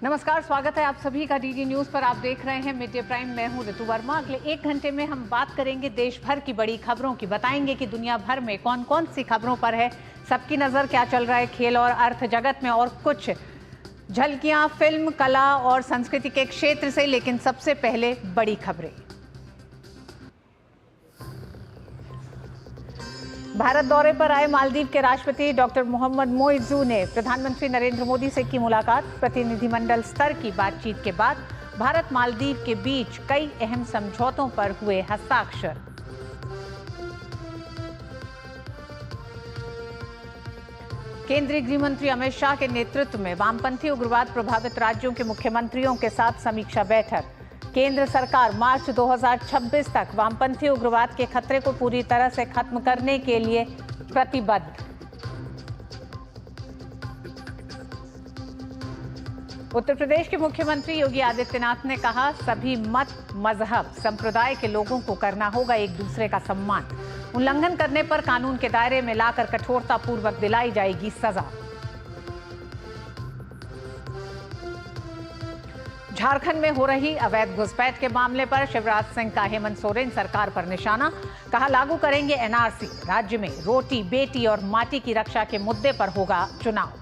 नमस्कार, स्वागत है आप सभी का डीडी न्यूज पर। आप देख रहे हैं मिड डे प्राइम। मैं हूं ऋतु वर्मा। अगले 1 घंटे में हम बात करेंगे देश भर की बड़ी खबरों की। बताएंगे कि दुनिया भर में कौन कौन सी खबरों पर है सबकी नजर, क्या चल रहा है खेल और अर्थ जगत में, और कुछ झलकियां फिल्म, कला और संस्कृति के क्षेत्र से। लेकिन सबसे पहले बड़ी खबरें। भारत दौरे पर आए मालदीव के राष्ट्रपति डॉक्टर मोहम्मद मोइज्जू ने प्रधानमंत्री नरेंद्र मोदी से की मुलाकात। प्रतिनिधिमंडल स्तर की बातचीत के बाद भारत मालदीव के बीच कई अहम समझौतों पर हुए हस्ताक्षर। केंद्रीय गृह मंत्री अमित शाह के नेतृत्व में वामपंथी उग्रवाद प्रभावित राज्यों के मुख्यमंत्रियों के साथ समीक्षा बैठक। केंद्र सरकार मार्च 2026 तक वामपंथी उग्रवाद के खतरे को पूरी तरह से खत्म करने के लिए प्रतिबद्ध। उत्तर प्रदेश के मुख्यमंत्री योगी आदित्यनाथ ने कहा, सभी मत, मजहब, संप्रदाय के लोगों को करना होगा एक दूसरे का सम्मान। उल्लंघन करने पर कानून के दायरे में लाकर कठोरता पूर्वक दिलाई जाएगी सजा। झारखंड में हो रही अवैध घुसपैठ के मामले पर शिवराज सिंह का हेमंत सोरेन सरकार पर निशाना। कहा, लागू करेंगे एनआरसी। राज्य में रोटी, बेटी और माटी की रक्षा के मुद्दे पर होगा चुनाव।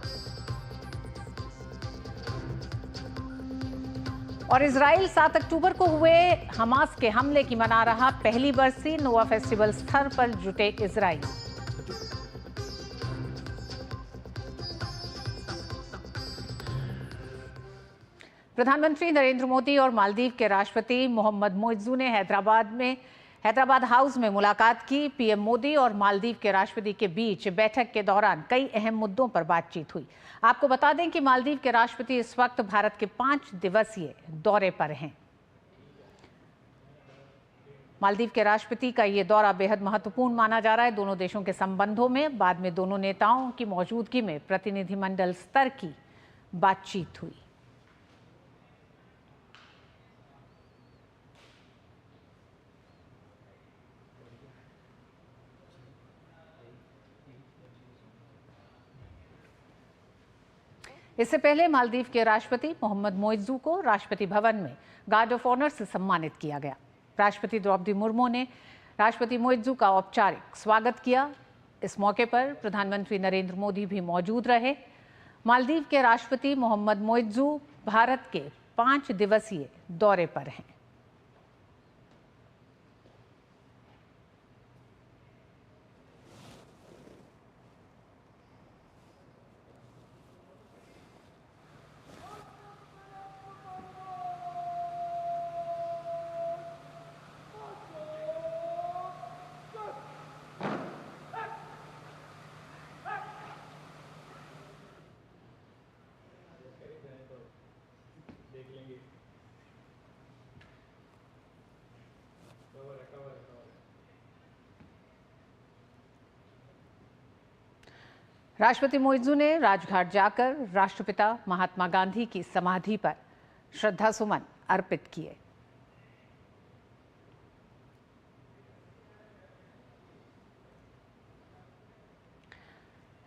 और इजराइल 7 अक्टूबर को हुए हमास के हमले की मना रहा पहली बरसी। नोवा फेस्टिवल स्थल पर जुटे इजराइल। प्रधानमंत्री नरेंद्र मोदी और मालदीव के राष्ट्रपति मोहम्मद मोइज्जू ने हैदराबाद हाउस में मुलाकात की। पीएम मोदी और मालदीव के राष्ट्रपति के बीच बैठक के दौरान कई अहम मुद्दों पर बातचीत हुई। आपको बता दें कि मालदीव के राष्ट्रपति इस वक्त भारत के 5 दिवसीय दौरे पर हैं। मालदीव के राष्ट्रपति का ये दौरा बेहद महत्वपूर्ण माना जा रहा है दोनों देशों के संबंधों में। बाद में दोनों नेताओं की मौजूदगी में प्रतिनिधिमंडल स्तर की बातचीत हुई। इससे पहले मालदीव के राष्ट्रपति मोहम्मद मोइज्जू को राष्ट्रपति भवन में गार्ड ऑफ ऑनर से सम्मानित किया गया। राष्ट्रपति द्रौपदी मुर्मू ने राष्ट्रपति मोइज्जू का औपचारिक स्वागत किया। इस मौके पर प्रधानमंत्री नरेंद्र मोदी भी मौजूद रहे। मालदीव के राष्ट्रपति मोहम्मद मोइज्जू भारत के 5 दिवसीय दौरे पर हैं। राष्ट्रपति मोइज्जू ने राजघाट जाकर राष्ट्रपिता महात्मा गांधी की समाधि पर श्रद्धासुमन अर्पित किए।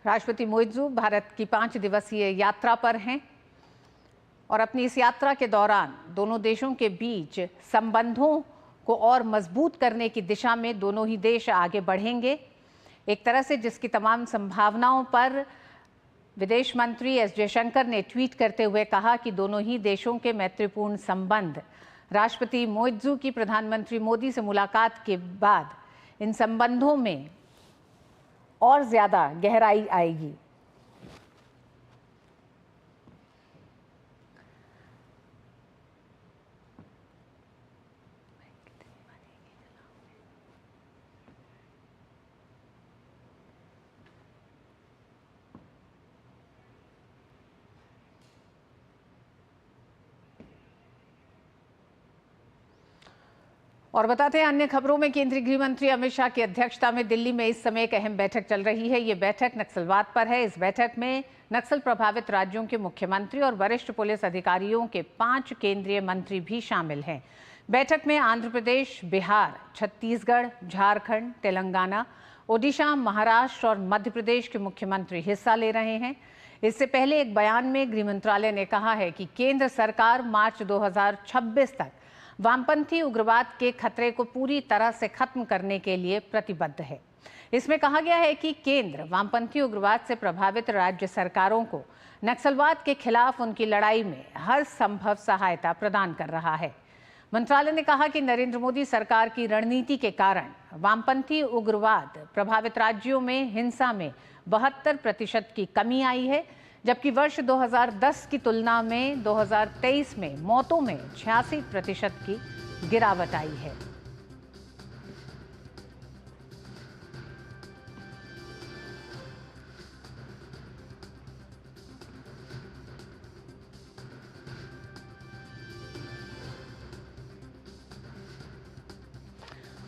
राष्ट्रपति मोइज्जू भारत की 5 दिवसीय यात्रा पर हैं और अपनी इस यात्रा के दौरान दोनों देशों के बीच संबंधों को और मजबूत करने की दिशा में दोनों ही देश आगे बढ़ेंगे। एक तरह से जिसकी तमाम संभावनाओं पर विदेश मंत्री एस जयशंकर ने ट्वीट करते हुए कहा कि दोनों ही देशों के मैत्रीपूर्ण संबंध, राष्ट्रपति मोइज्जू की प्रधानमंत्री मोदी से मुलाकात के बाद इन संबंधों में और ज्यादा गहराई आएगी। और बताते हैं अन्य खबरों में, केंद्रीय गृह मंत्री अमित शाह की अध्यक्षता में दिल्ली में इस समय एक अहम बैठक चल रही है। ये बैठक नक्सलवाद पर है। इस बैठक में नक्सल प्रभावित राज्यों के मुख्यमंत्री और वरिष्ठ पुलिस अधिकारियों के 5 केंद्रीय मंत्री भी शामिल हैं। बैठक में आंध्र प्रदेश, बिहार, छत्तीसगढ़, झारखंड, तेलंगाना, ओडिशा, महाराष्ट्र और मध्य प्रदेश के मुख्यमंत्री हिस्सा ले रहे हैं। इससे पहले एक बयान में गृह मंत्रालय ने कहा है कि केंद्र सरकार मार्च 2026 तक वामपंथी उग्रवाद के खतरे को पूरी तरह से खत्म करने के लिए प्रतिबद्ध है। इसमें कहा गया है कि केंद्र वामपंथी उग्रवाद से प्रभावित राज्य सरकारों को नक्सलवाद के खिलाफ उनकी लड़ाई में हर संभव सहायता प्रदान कर रहा है। मंत्रालय ने कहा कि नरेंद्र मोदी सरकार की रणनीति के कारण वामपंथी उग्रवाद प्रभावित राज्यों में हिंसा में 72% की कमी आई है, जबकि वर्ष 2010 की तुलना में 2023 में मौतों में 86% की गिरावट आई है।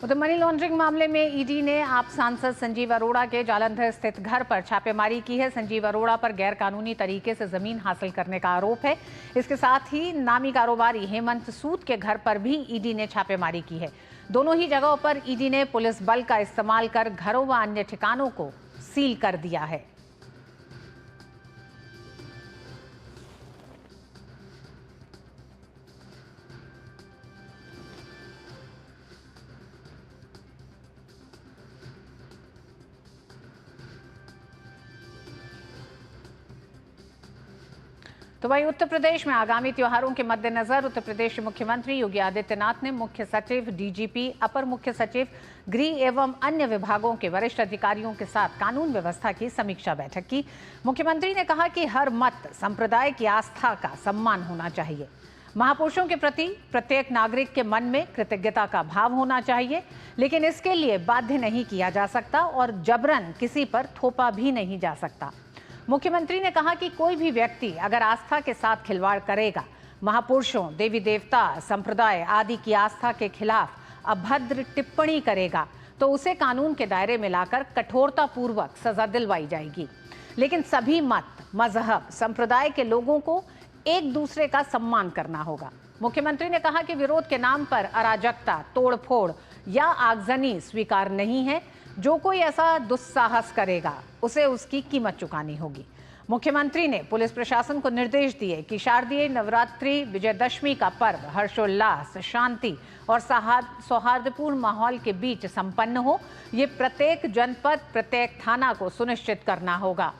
उधर मनी लॉन्ड्रिंग मामले में ईडी ने आप सांसद संजीव अरोड़ा के जालंधर स्थित घर पर छापेमारी की है। संजीव अरोड़ा पर गैरकानूनी तरीके से जमीन हासिल करने का आरोप है। इसके साथ ही नामी कारोबारी हेमंत सूद के घर पर भी ईडी ने छापेमारी की है। दोनों ही जगहों पर ईडी ने पुलिस बल का इस्तेमाल कर घरों व अन्य ठिकानों को सील कर दिया है। तो वहीं उत्तर प्रदेश में आगामी त्योहारों के मद्देनजर उत्तर प्रदेश के मुख्यमंत्री योगी आदित्यनाथ ने मुख्य सचिव, डीजीपी, अपर मुख्य सचिव, गृह एवं अन्य विभागों के वरिष्ठ अधिकारियों के साथ कानून व्यवस्था की समीक्षा बैठक की। मुख्यमंत्री ने कहा कि हर मत संप्रदाय की आस्था का सम्मान होना चाहिए। महापुरुषों के प्रति प्रत्येक नागरिक के मन में कृतज्ञता का भाव होना चाहिए, लेकिन इसके लिए बाध्य नहीं किया जा सकता और जबरन किसी पर थोपा भी नहीं जा सकता। मुख्यमंत्री ने कहा कि कोई भी व्यक्ति अगर आस्था के साथ खिलवाड़ करेगा, महापुरुषों, देवी देवता, संप्रदाय आदि की आस्था के खिलाफ अभद्र टिप्पणी करेगा, तो उसे कानून के दायरे में लाकर कठोरतापूर्वक सजा दिलवाई जाएगी। लेकिन सभी मत, मजहब, संप्रदाय के लोगों को एक दूसरे का सम्मान करना होगा। मुख्यमंत्री ने कहा कि विरोध के नाम पर अराजकता, तोड़फोड़ या आगजनी स्वीकार नहीं है। जो कोई ऐसा दुस्साहस करेगा उसे उसकी कीमत चुकानी होगी। मुख्यमंत्री ने पुलिस प्रशासन को निर्देश दिए कि शारदीय नवरात्रि विजयदशमी का पर्व हर्षोल्लास, शांति और सौहार्दपूर्ण माहौल के बीच संपन्न हो। ये प्रत्येक जनपद, प्रत्येक थाना को सुनिश्चित करना होगा।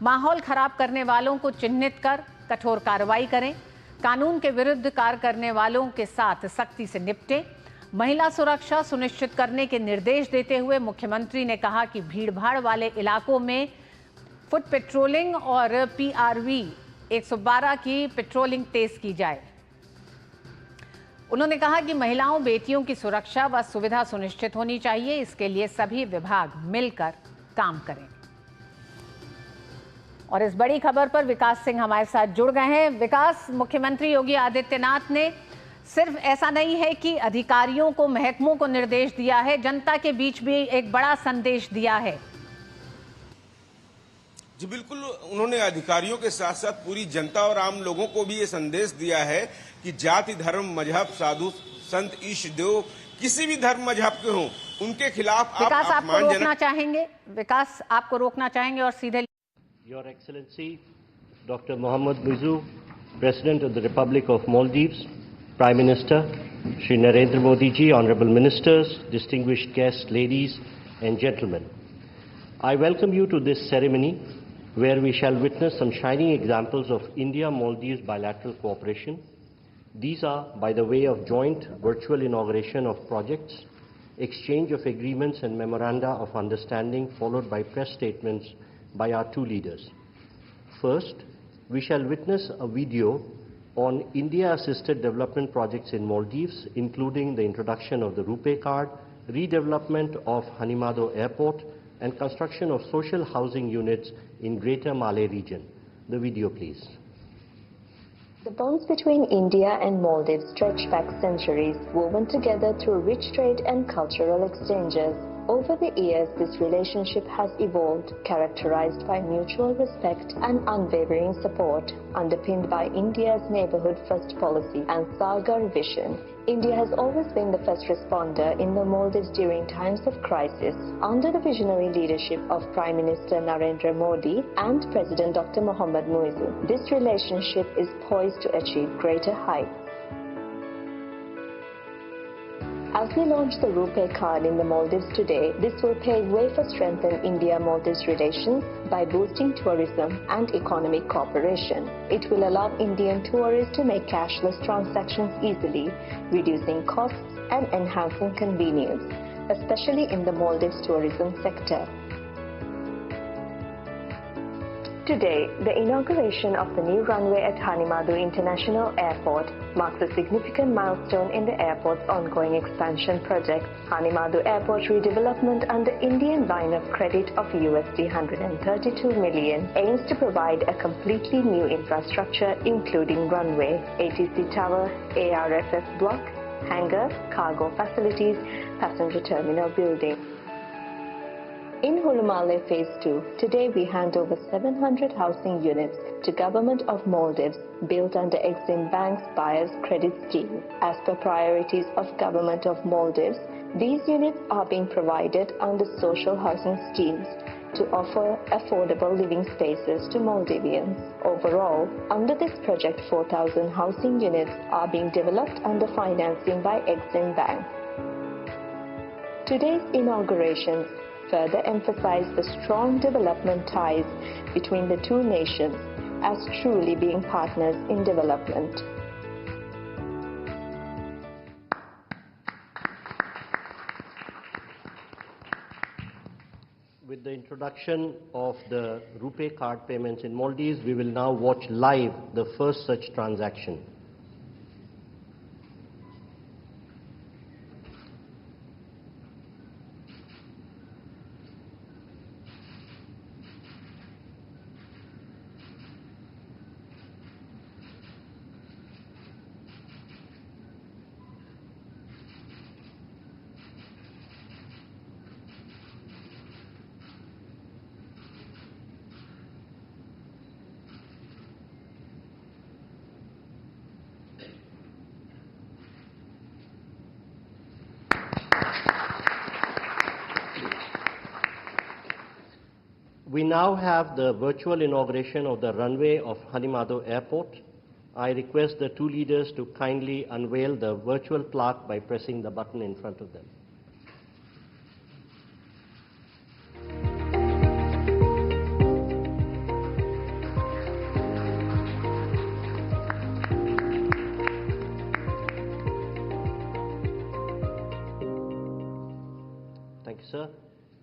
माहौल खराब करने वालों को चिन्हित कर कठोर कार्रवाई करें। कानून के विरुद्ध कार्य करने वालों के साथ सख्ती से निपटें। महिला सुरक्षा सुनिश्चित करने के निर्देश देते हुए मुख्यमंत्री ने कहा कि भीड़भाड़ वाले इलाकों में फुट पेट्रोलिंग और PRV 112 की पेट्रोलिंग तेज की जाए। उन्होंने कहा कि महिलाओं, बेटियों की सुरक्षा व सुविधा सुनिश्चित होनी चाहिए। इसके लिए सभी विभाग मिलकर काम करें। और इस बड़ी खबर पर विकास सिंह हमारे साथ जुड़ गए हैं। विकास, मुख्यमंत्री योगी आदित्यनाथ ने सिर्फ ऐसा नहीं है कि अधिकारियों को, महकमों को निर्देश दिया है, जनता के बीच भी एक बड़ा संदेश दिया है। जी बिल्कुल, उन्होंने अधिकारियों के साथ साथ पूरी जनता और आम लोगों को भी ये संदेश दिया है कि जाति, धर्म, मजहब, साधु, संत, ईश, देव, किसी भी धर्म मजहब के हों, उनके खिलाफ विकास आपको रोकना चाहेंगे। विकास आपको रोकना चाहेंगे और सीधे your excellency doctor Mohamed Muizzu, president of the republic of Maldives, Prime Minister, Shri Narendra Modi ji, Honorable Ministers, distinguished guests, ladies and gentlemen. I welcome you to this ceremony where we shall witness some shining examples of India-Maldives bilateral cooperation. These are by the way of joint virtual inauguration of projects, exchange of agreements and memoranda of understanding followed by press statements by our two leaders. First, we shall witness a video on India-assisted development projects in Maldives, including the introduction of the RuPay card, redevelopment of Hanimado Airport, and construction of social housing units in Greater Malé region. The video, please. The bonds between India and Maldives stretch back centuries, woven together through rich trade and cultural exchanges. Over the years, this relationship has evolved, characterized by mutual respect and unwavering support, underpinned by India's neighborhood first policy and Sagar vision. India has always been the first responder in the Maldives during times of crisis. Under the visionary leadership of Prime Minister Narendra Modi and President Dr. Mohammad Muizzu, this relationship is poised to achieve greater heights. As we launch the RuPay card in the Maldives today, this will pave way for strengthening India-Maldives relations by boosting tourism and economic cooperation. It will allow Indian tourists to make cashless transactions easily, reducing costs and enhancing convenience, especially in the Maldives tourism sector. Today, the inauguration of the new runway at Hanimadu International Airport marks a significant milestone in the airport's ongoing expansion project. Hanimadu Airport redevelopment under Indian line of credit of USD 132 million aims to provide a completely new infrastructure including runway, ATC tower, ARFF block, hangar, cargo facilities, passenger terminal building. In Hulumale Phase 2, today we hand over 700 housing units to Government of Maldives built under Exim Bank's Buyer's Credit Scheme. As per priorities of Government of Maldives, these units are being provided under social housing schemes to offer affordable living spaces to Maldivians. Overall, under this project, 4,000 housing units are being developed under financing by Exim Bank. Today's inaugurations further emphasize the strong development ties between the two nations as truly being partners in development. With the introduction of the RuPay card payments in Maldives, we will now watch live the first such transaction. We now have the virtual inauguration of the runway of Hanimadu Airport. I request the two leaders to kindly unveil the virtual plaque by pressing the button in front of them. Thank you, sir.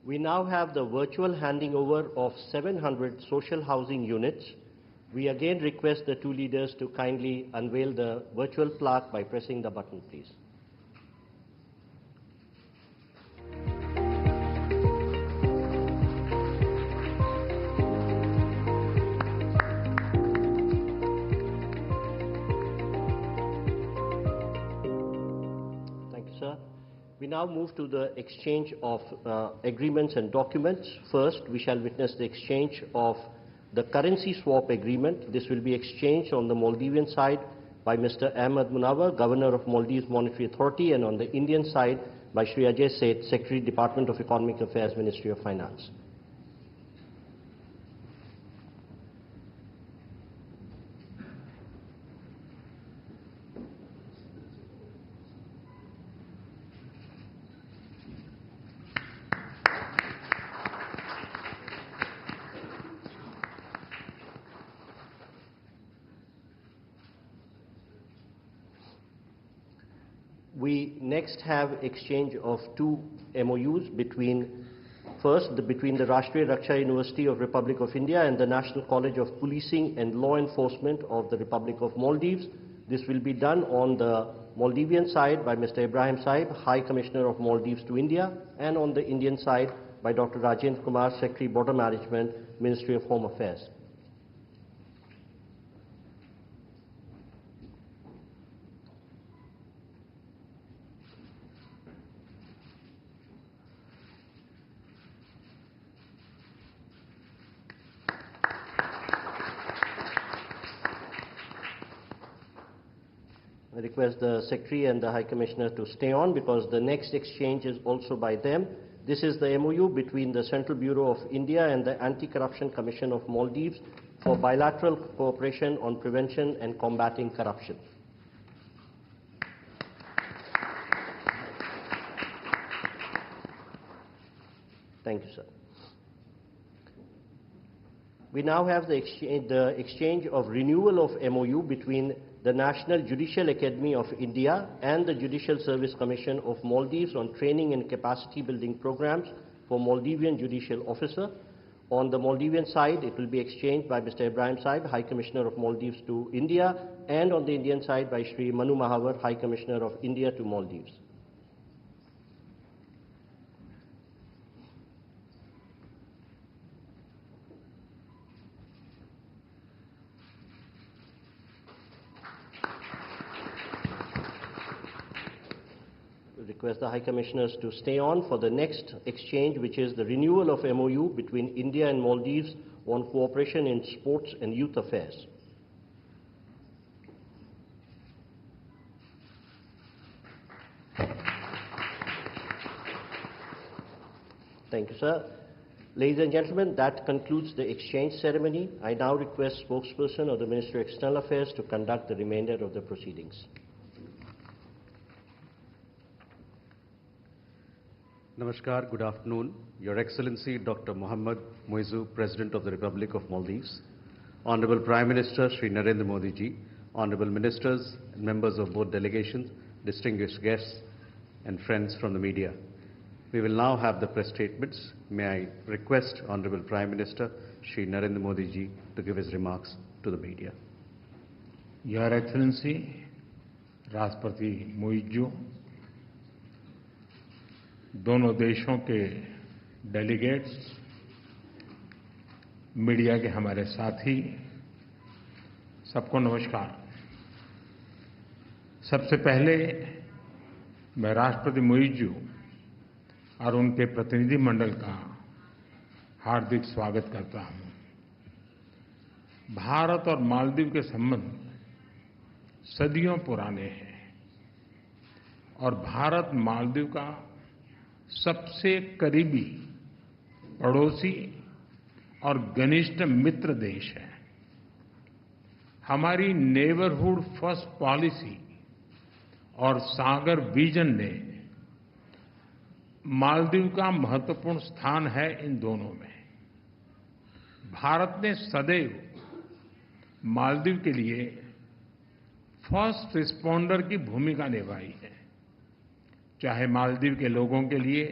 We now have the virtual handing over of 700 social housing units. We again request the two leaders to kindly unveil the virtual plaque by pressing the button, please. Thank you, sir. We now move to the exchange of agreements and documents. First, we shall witness the exchange of the currency swap agreement. This will be exchanged on the Maldivian side by Mr. Ahmed Munawar, Governor of Maldives Monetary Authority, and on the Indian side by Shri Ajay Seth, Secretary, Department of Economic Affairs, Ministry of Finance. We next have exchange of two MOUs between the Rashtriya Raksha University of Republic of India and the National College of Policing and Law Enforcement of the Republic of Maldives. This will be done on the Maldivian side by Mr. Ibrahim Saib, High Commissioner of Maldives to India, and on the Indian side by Dr. Rajendra Kumar, Secretary, Border Management, Ministry of Home Affairs. request the Secretary and the High Commissioner to stay on because the next exchange is also by them. This is the MOU between the Central Bureau of India and the Anti-Corruption Commission of Maldives for bilateral cooperation on prevention and combating corruption. Thank you, sir. We now have the exchange of renewal of MOU between the National Judicial Academy of India and the Judicial Service Commission of Maldives on training and capacity building programs for Maldivian judicial officer. On the Maldivian side, it will be exchanged by Mr. Ibrahim Saib, High Commissioner of Maldives to India, and on the Indian side by Shri Manu Mahavar, High Commissioner of India to Maldives. Request the High Commissioners to stay on for the next exchange, which is the renewal of MOU between India and Maldives on cooperation in sports and youth affairs. Thank you, sir. Ladies and gentlemen, that concludes the exchange ceremony. I now request spokesperson of the Ministry of External Affairs to conduct the remainder of the proceedings. Namaskar, good afternoon. Your Excellency Dr. Mohammad Muizzu, President of the Republic of Maldives, Honorable Prime Minister Shri Narendra Modi ji, Honorable Ministers and members of both delegations, distinguished guests and friends from the media. We will now have the press statements. May I request Honorable Prime Minister Shri Narendra Modi ji to give his remarks to the media. Your Excellency राष्ट्रपति मुइज़्ज़ू, दोनों देशों के delegates, media के हमारे साथी, सबको नमस्कार। सबसे पहले मैं राष्ट्रपति मुइज़्ज़ू और उनके प्रतिनिधि मंडल का हार्दिक स्वागत करता हूं। भारत और मालदीव के संबंध सदियों पुराने हैं और भारत मालदीव का सबसे करीबी पड़ोसी और घनिष्ठ मित्र देश है। हमारी नेबरहुड फर्स्ट पॉलिसी और सागर विजन ने मालदीव का महत्वपूर्ण स्थान है इन दोनों में। भारत ने सदैव मालदीव के लिए फर्स्ट रिस्पॉन्डर की भूमिका निभाई है, चाहे मालदीव के लोगों के लिए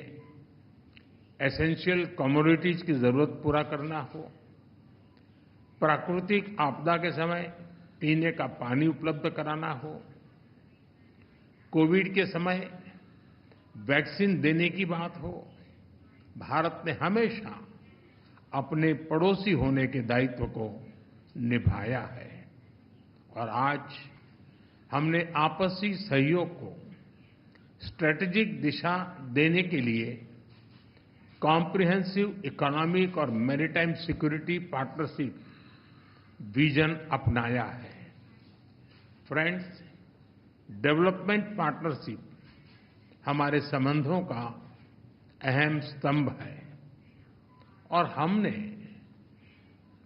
एसेंशियल कमोडिटीज की जरूरत पूरा करना हो, प्राकृतिक आपदा के समय पीने का पानी उपलब्ध कराना हो, कोविड के समय वैक्सीन देने की बात हो। भारत ने हमेशा अपने पड़ोसी होने के दायित्व को निभाया है और आज हमने आपसी सहयोग को स्ट्रेटेजिक दिशा देने के लिए कॉम्प्रिहेंसिव इकोनॉमिक और मैरीटाइम सिक्योरिटी पार्टनरशिप विजन अपनाया है। फ्रेंड्स, डेवलपमेंट पार्टनरशिप हमारे संबंधों का अहम स्तंभ है और हमने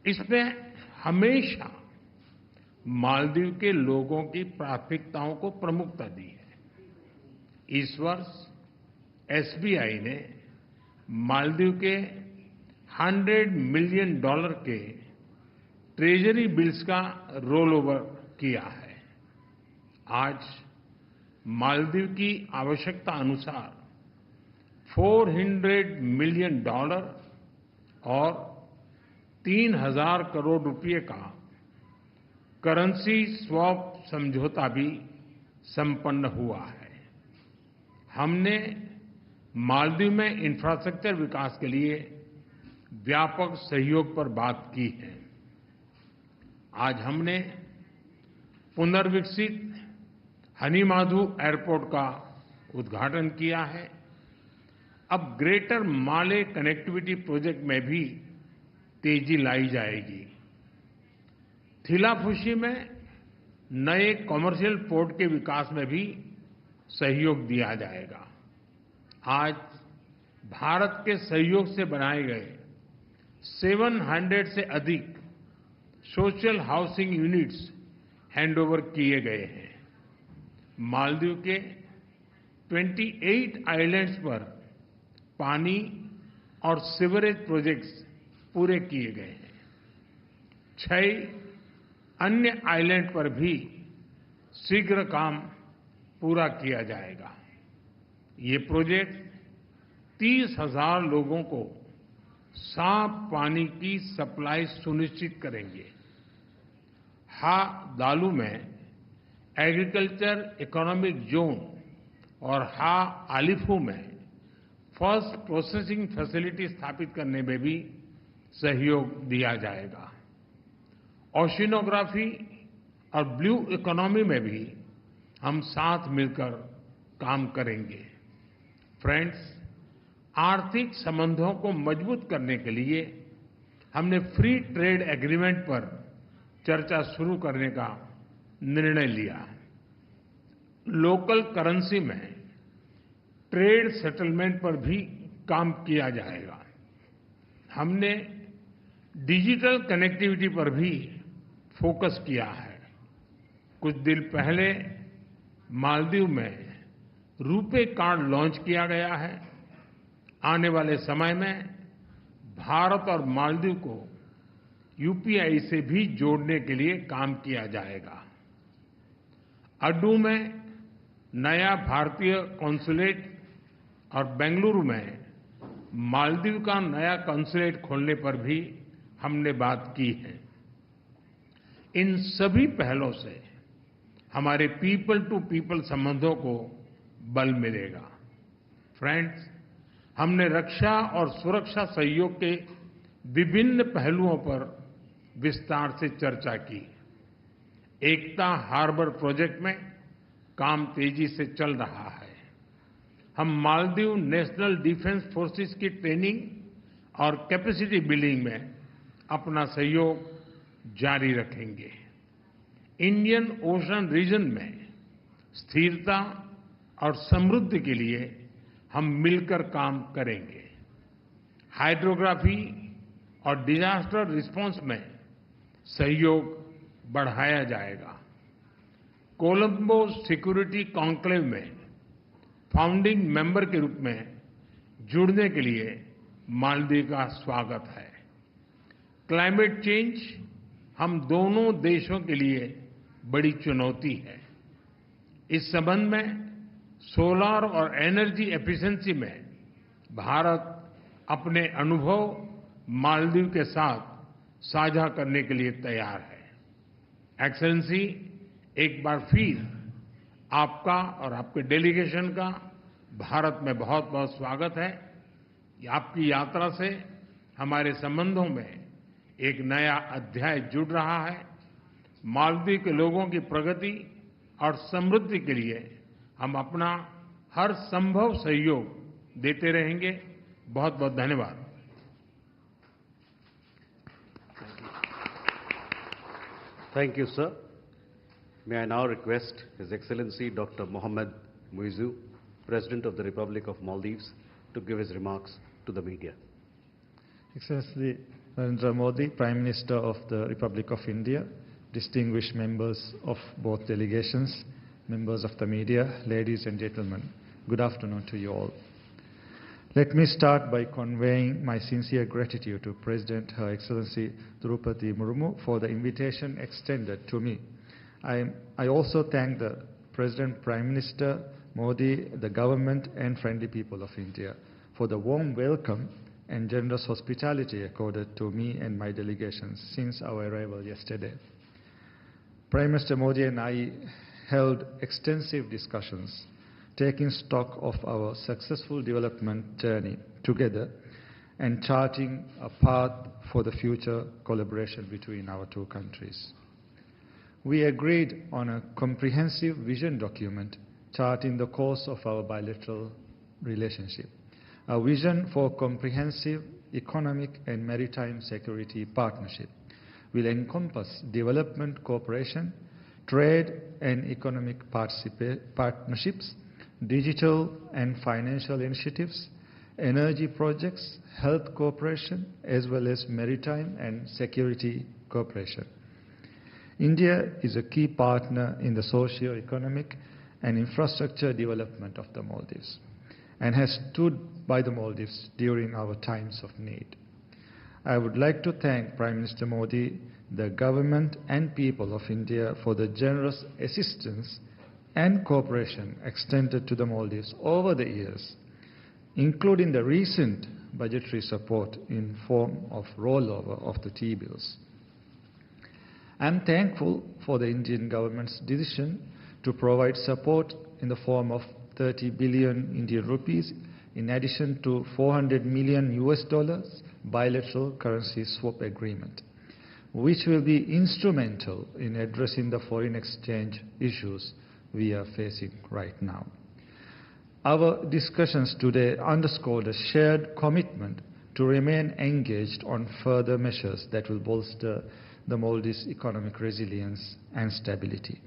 इसमें हमेशा मालदीव के लोगों की प्राथमिकताओं को प्रमुखता दी है। इस वर्ष एसबीआई ने मालदीव के $100 मिलियन के ट्रेजरी बिल्स का रोल ओवर किया है। आज मालदीव की आवश्यकता अनुसार $400 मिलियन और 3,000 करोड़ रुपए का करेंसी स्वैप समझौता भी संपन्न हुआ है। हमने मालदीव में इंफ्रास्ट्रक्चर विकास के लिए व्यापक सहयोग पर बात की है। आज हमने पुनर्विकसित हनीमाधु एयरपोर्ट का उद्घाटन किया है। अब ग्रेटर माले कनेक्टिविटी प्रोजेक्ट में भी तेजी लाई जाएगी। थिलाफुशी में नए कॉमर्शियल पोर्ट के विकास में भी सहयोग दिया जाएगा। आज भारत के सहयोग से बनाए गए 700 से अधिक सोशल हाउसिंग यूनिट्स हैंडओवर किए गए हैं। मालदीव के 28 आइलैंड्स पर पानी और सीवरेज प्रोजेक्ट्स पूरे किए गए हैं। 6 अन्य आइलैंड पर भी शीघ्र काम पूरा किया जाएगा। ये प्रोजेक्ट 30,000 लोगों को साफ पानी की सप्लाई सुनिश्चित करेंगे। हा दालू में एग्रीकल्चर इकोनॉमिक जोन और हा आलिफू में फर्स्ट प्रोसेसिंग फैसिलिटी स्थापित करने में भी सहयोग दिया जाएगा। ओशिनोग्राफी और ब्लू इकोनॉमी में भी हम साथ मिलकर काम करेंगे। फ्रेंड्स, आर्थिक संबंधों को मजबूत करने के लिए हमने फ्री ट्रेड एग्रीमेंट पर चर्चा शुरू करने का निर्णय लिया। लोकल करेंसी में ट्रेड सेटलमेंट पर भी काम किया जाएगा। हमने डिजिटल कनेक्टिविटी पर भी फोकस किया है। कुछ दिन पहले मालदीव में रुपे कार्ड लॉन्च किया गया है। आने वाले समय में भारत और मालदीव को यूपीआई से भी जोड़ने के लिए काम किया जाएगा। अड्डू में नया भारतीय कॉन्सुलेट और बेंगलुरु में मालदीव का नया कॉन्सुलेट खोलने पर भी हमने बात की है। इन सभी पहलों से हमारे पीपल टू पीपल संबंधों को बल मिलेगा। फ्रेंड्स, हमने रक्षा और सुरक्षा सहयोग के विभिन्न पहलुओं पर विस्तार से चर्चा की। एकता हार्बर प्रोजेक्ट में काम तेजी से चल रहा है। हम मालदीव नेशनल डिफेंस फोर्सेस की ट्रेनिंग और कैपेसिटी बिल्डिंग में अपना सहयोग जारी रखेंगे। इंडियन ओशन रीजन में स्थिरता और समृद्धि के लिए हम मिलकर काम करेंगे। हाइड्रोग्राफी और डिजास्टर रिस्पांस में सहयोग बढ़ाया जाएगा। कोलंबो सिक्योरिटी कॉन्क्लेव में फाउंडिंग मेंबर के रूप में जुड़ने के लिए मालदीव का स्वागत है। क्लाइमेट चेंज हम दोनों देशों के लिए बड़ी चुनौती है। इस संबंध में सोलर और एनर्जी एफिशिएंसी में भारत अपने अनुभव मालदीव के साथ साझा करने के लिए तैयार है। एक्सेलेंसी, एक बार फिर आपका और आपके डेलीगेशन का भारत में बहुत बहुत स्वागत है। आपकी यात्रा से हमारे संबंधों में एक नया अध्याय जुड़ रहा है। मालदीव के लोगों की प्रगति और समृद्धि के लिए हम अपना हर संभव सहयोग देते रहेंगे। बहुत बहुत धन्यवाद। Thank you, sir. May I now request His Excellency Dr. Mohammad Muizzu, President of the Republic of Maldives, to give his remarks to the media. Excellency Narendra Modi, Prime Minister of the Republic of India, distinguished members of both delegations, members of the media, ladies and gentlemen, good afternoon to you all. Let me start by conveying my sincere gratitude to President Her Excellency Draupadi Murmu for the invitation extended to me. I also thank the President, Prime Minister Modi, the government and friendly people of India for the warm welcome and generous hospitality accorded to me and my delegations since our arrival yesterday. Prime Minister Modi and I held extensive discussions taking stock of our successful development journey together and charting a path for the future collaboration between our two countries. We agreed on a comprehensive vision document charting the course of our bilateral relationship, a vision for comprehensive economic and maritime security partnership will encompass development cooperation, trade and economic partnerships, digital and financial initiatives, energy projects, health cooperation, as well as maritime and security cooperation. India is a key partner in the socio-economic and infrastructure development of the Maldives and has stood by the Maldives during our times of need. I would like to thank Prime Minister Modi, the government and people of India for the generous assistance and cooperation extended to the Maldives over the years, including the recent budgetary support in form of rollover of the T-bills. I am thankful for the Indian government's decision to provide support in the form of 30 billion Indian rupees in addition to $400 million bilateral currency swap agreement, which will be instrumental in addressing the foreign exchange issues we are facing right now. Our discussions today underscored a shared commitment to remain engaged on further measures that will bolster the Maldives' economic resilience and stability.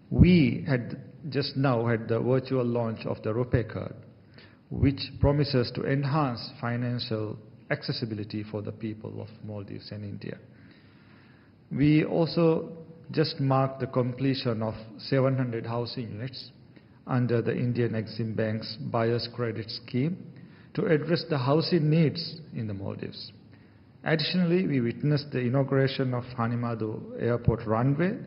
We had just now had the virtual launch of the RuPay card, which promises to enhance financial accessibility for the people of Maldives and India. We also just marked the completion of 700 housing units under the Indian Exim Bank's Buyer's Credit Scheme to address the housing needs in the Maldives. Additionally, we witnessed the inauguration of Hanimadu Airport runway,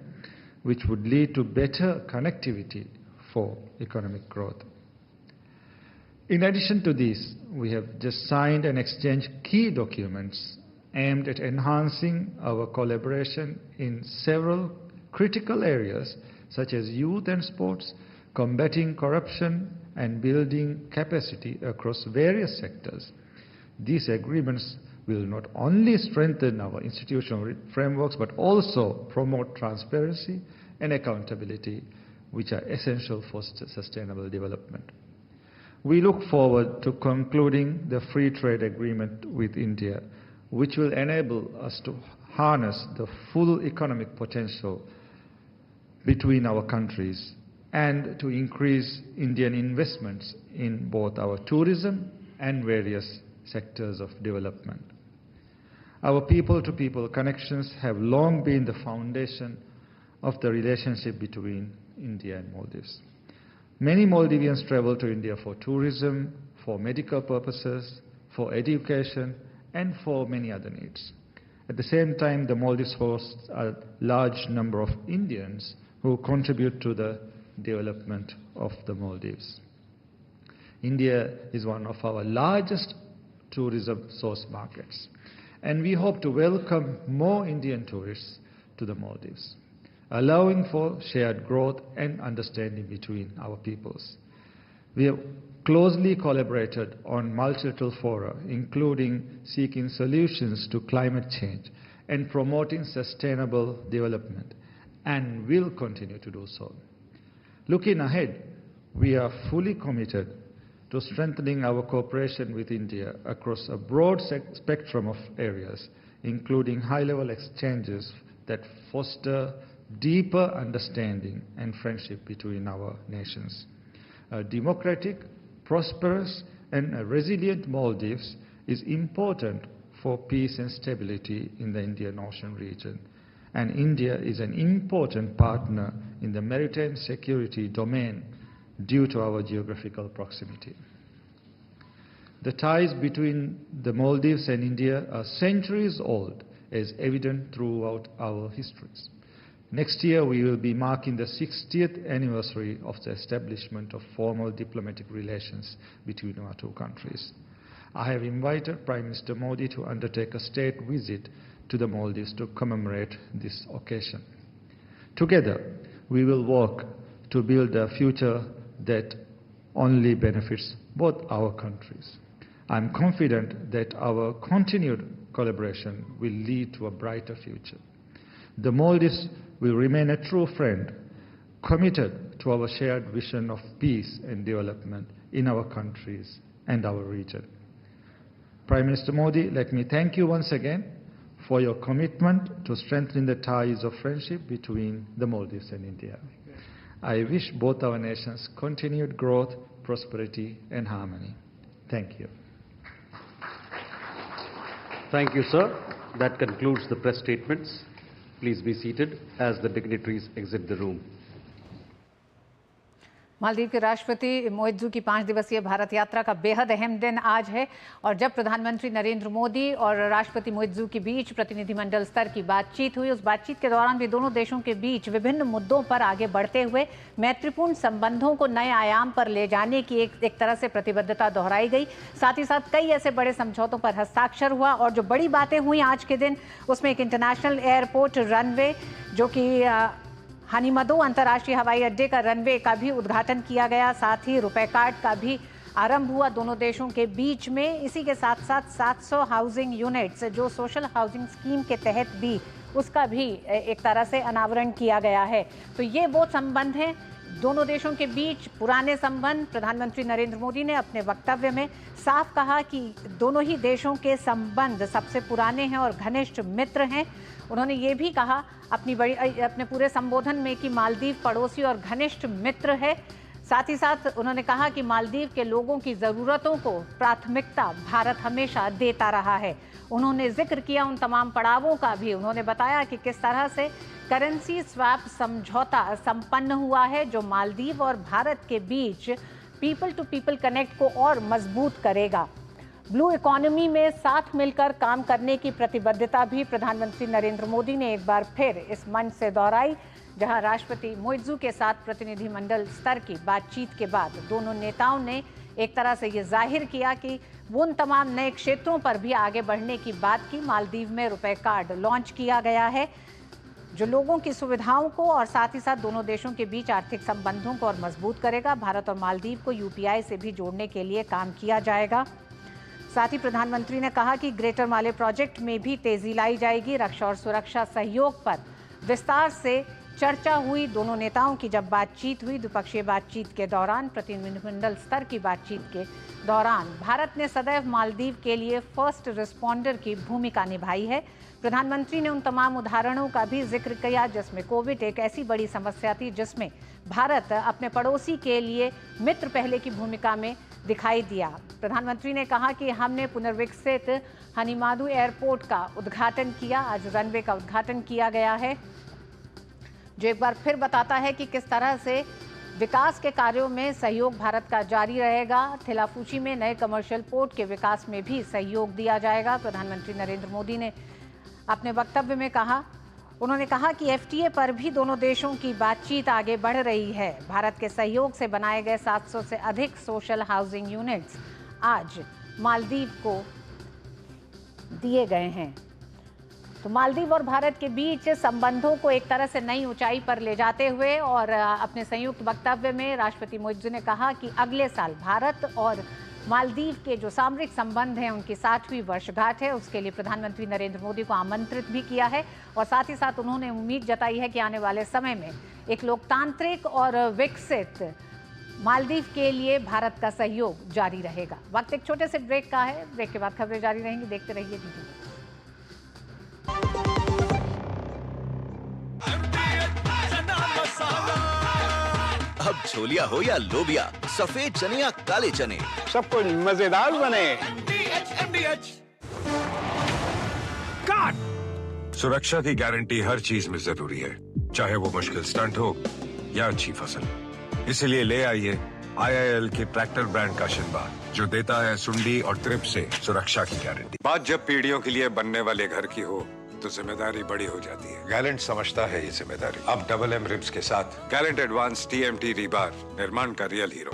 which would lead to better connectivity for economic growth. In addition to this, we have just signed and exchanged key documents aimed at enhancing our collaboration in several critical areas such as youth and sports, combating corruption, and building capacity across various sectors. These agreements will not only strengthen our institutional frameworks but also promote transparency and accountability, which are essential for sustainable development. We look forward to concluding the free trade agreement with India, which will enable us to harness the full economic potential between our countries and to increase Indian investments in both our tourism and various sectors of development. Our people-to-people connections have long been the foundation of the relationship between India and Maldives. Many Maldivians travel to India for tourism, for medical purposes, for education, and for many other needs. At the same time, the Maldives hosts a large number of Indians who contribute to the development of the Maldives. India is one of our largest tourism source markets, and we hope to welcome more Indian tourists to the Maldives, allowing for shared growth and understanding between our peoples. We have closely collaborated on multilateral fora, including seeking solutions to climate change and promoting sustainable development, and will continue to do so. Looking ahead, we are fully committed to strengthening our cooperation with India across a broad spectrum of areas, including high-level exchanges that foster deeper understanding and friendship between our nations. A democratic, prosperous, and a resilient Maldives is important for peace and stability in the Indian Ocean region, and India is an important partner in the maritime security domain due to our geographical proximity. The ties between the Maldives and India are centuries old, as evident throughout our histories. Next year, we will be marking the 60th anniversary of the establishment of formal diplomatic relations between our two countries. I have invited Prime Minister Modi to undertake a state visit to the Maldives to commemorate this occasion. Together, we will work to build a future that only benefits both our countries. I am confident that our continued collaboration will lead to a brighter future. The Maldives will remain a true friend, committed to our shared vision of peace and development in our countries and our region. Prime Minister Modi, let me thank you once again for your commitment to strengthening the ties of friendship between the Maldives and India. I wish both our nations continued growth, prosperity and harmony. Thank you. Thank you, sir. That concludes the press statements. Please be seated as the dignitaries exit the room. Maldives के राष्ट्रपति मोइज़ू की 5 दिवसीय भारत यात्रा का बेहद अहम दिन आज है और जब प्रधानमंत्री नरेंद्र मोदी और राष्ट्रपति मोइज़ू के बीच प्रतिनिधिमंडल स्तर की बातचीत हुई, उस बातचीत के दौरान भी दोनों देशों के बीच विभिन्न मुद्दों पर आगे बढ़ते हुए मैत्रीपूर्ण संबंधों को नए आयाम पर ले जाने की एक तरह से प्रतिबद्धता दोहराई गई। साथ ही साथ कई ऐसे बड़े समझौतों पर हस्ताक्षर हुआ और जो बड़ी बातें हुई आज के दिन, उसमें एक इंटरनेशनल एयरपोर्ट रनवे जो कि हानिमदो अंतर्राष्ट्रीय हवाई अड्डे का रनवे का भी उद्घाटन किया गया, साथ ही रुपए कार्ड का भी आरंभ हुआ दोनों देशों के बीच में। इसी के साथ साथ 700 हाउसिंग यूनिट्स जो सोशल हाउसिंग स्कीम के तहत भी, उसका भी एक तरह से अनावरण किया गया है। तो ये वो संबंध हैं दोनों देशों के बीच, पुराने संबंध। प्रधानमंत्री नरेंद्र मोदी ने अपने वक्तव्य में साफ कहा कि दोनों ही देशों के संबंध सबसे पुराने हैं और घनिष्ठ मित्र हैं। उन्होंने ये भी कहा अपने पूरे संबोधन में कि मालदीव पड़ोसी और घनिष्ठ मित्र है। साथ ही साथ उन्होंने कहा कि मालदीव के लोगों की ज़रूरतों को प्राथमिकता भारत हमेशा देता रहा है। उन्होंने जिक्र किया उन तमाम पड़ावों का भी। उन्होंने बताया कि किस तरह से करेंसी स्वैप समझौता संपन्न हुआ है जो मालदीव और भारत के बीच पीपल टू पीपल कनेक्ट को और मजबूत करेगा। ब्लू इकोनॉमी में साथ मिलकर काम करने की प्रतिबद्धता भी प्रधानमंत्री नरेंद्र मोदी ने एक बार फिर इस मंच से दोहराई, जहां राष्ट्रपति मोइज़ू के साथ प्रतिनिधिमंडल स्तर की बातचीत के बाद दोनों नेताओं ने एक तरह से ये जाहिर किया कि वो उन तमाम नए क्षेत्रों पर भी आगे बढ़ने की बात की। मालदीव में रुपए कार्ड लॉन्च किया गया है जो लोगों की सुविधाओं को और साथ ही साथ दोनों देशों के बीच आर्थिक संबंधों को और मजबूत करेगा। भारत और मालदीव को यूपीआई से भी जोड़ने के लिए काम किया जाएगा। साथ ही प्रधानमंत्री ने कहा कि ग्रेटर माले प्रोजेक्ट में भी तेजी लाई जाएगी। रक्षा और सुरक्षा सहयोग पर विस्तार से चर्चा हुई। दोनों नेताओं की जब बातचीत हुई, द्विपक्षीय बातचीत के दौरान, प्रतिनिधिमंडल स्तर की बातचीत के दौरान, भारत ने सदैव मालदीव के लिए फर्स्ट रिस्पॉन्डर की भूमिका निभाई है। प्रधानमंत्री ने उन तमाम उदाहरणों का भी जिक्र किया जिसमें कोविड एक ऐसी बड़ी समस्या थी जिसमें भारत अपने पड़ोसी के लिए मित्र पहले की भूमिका में दिखाई दिया। प्रधानमंत्री ने कहा कि हमने पुनर्विकसित हानिमदो एयरपोर्ट का उद्घाटन किया। आज रनवे का उद्घाटन किया गया है जो एक बार फिर बताता है कि किस तरह से विकास के कार्यों में सहयोग भारत का जारी रहेगा। थिलाफूची में नए कमर्शियल पोर्ट के विकास में भी सहयोग दिया जाएगा। प्रधानमंत्री नरेंद्र मोदी ने अपने वक्तव्य में कहा, उन्होंने कहा कि एफटीए पर भी दोनों देशों की बातचीत आगे बढ़ रही है। भारत के सहयोग से बनाए गए 700 से अधिक सोशल हाउसिंग यूनिट्स आज मालदीव को दिए गए हैं। तो मालदीव और भारत के बीच संबंधों को एक तरह से नई ऊंचाई पर ले जाते हुए और अपने संयुक्त वक्तव्य में राष्ट्रपति मोइज़ू ने कहा कि अगले साल भारत और मालदीव के जो सामरिक संबंध हैं उनकी 60वीं वर्षगांठ है, उसके लिए प्रधानमंत्री नरेंद्र मोदी को आमंत्रित भी किया है और साथ ही साथ उन्होंने उम्मीद जताई है कि आने वाले समय में एक लोकतांत्रिक और विकसित मालदीव के लिए भारत का सहयोग जारी रहेगा। वक्त एक छोटे से ब्रेक का है, ब्रेक के बाद खबरें जारी रहेंगी, देखते रहिए दीदी। अब छोलिया हो या लोबिया, सफेद चने या काले चने, सब कुछ मजेदार बने। सुरक्षा की गारंटी हर चीज में जरूरी है, चाहे वो मुश्किल स्टंट हो या अच्छी फसल। इसीलिए ले आइए IIL के ट्रैक्टर ब्रांड का शिनबा, जो देता है सुंडी और ट्रिप से सुरक्षा की गारंटी। बात जब पीढ़ियों के लिए बनने वाले घर की हो तो जिम्मेदारी बड़ी हो जाती है। गैलेंट समझता है ये जिम्मेदारी। अब डबल M रिब्स के साथ गैलेंट एडवांस TMT रीबार, निर्माण का रियल हीरो।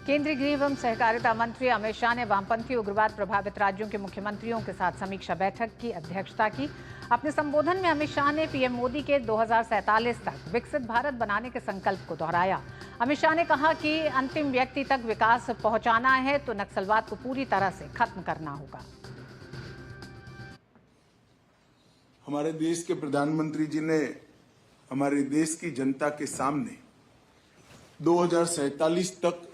केंद्रीय गृह एवं सहकारिता मंत्री अमित शाह ने वामपंथी उग्रवाद प्रभावित राज्यों के मुख्यमंत्रियों के साथ समीक्षा बैठक की अध्यक्षता की। अपने संबोधन में अमित शाह ने पीएम मोदी के 2047 तक विकसित भारत बनाने के संकल्प को दोहराया। अमित शाह ने कहा कि अंतिम व्यक्ति तक विकास पहुंचाना है तो नक्सलवाद को पूरी तरह से खत्म करना होगा। हमारे देश के प्रधानमंत्री जी ने हमारे देश की जनता के सामने 2047 तक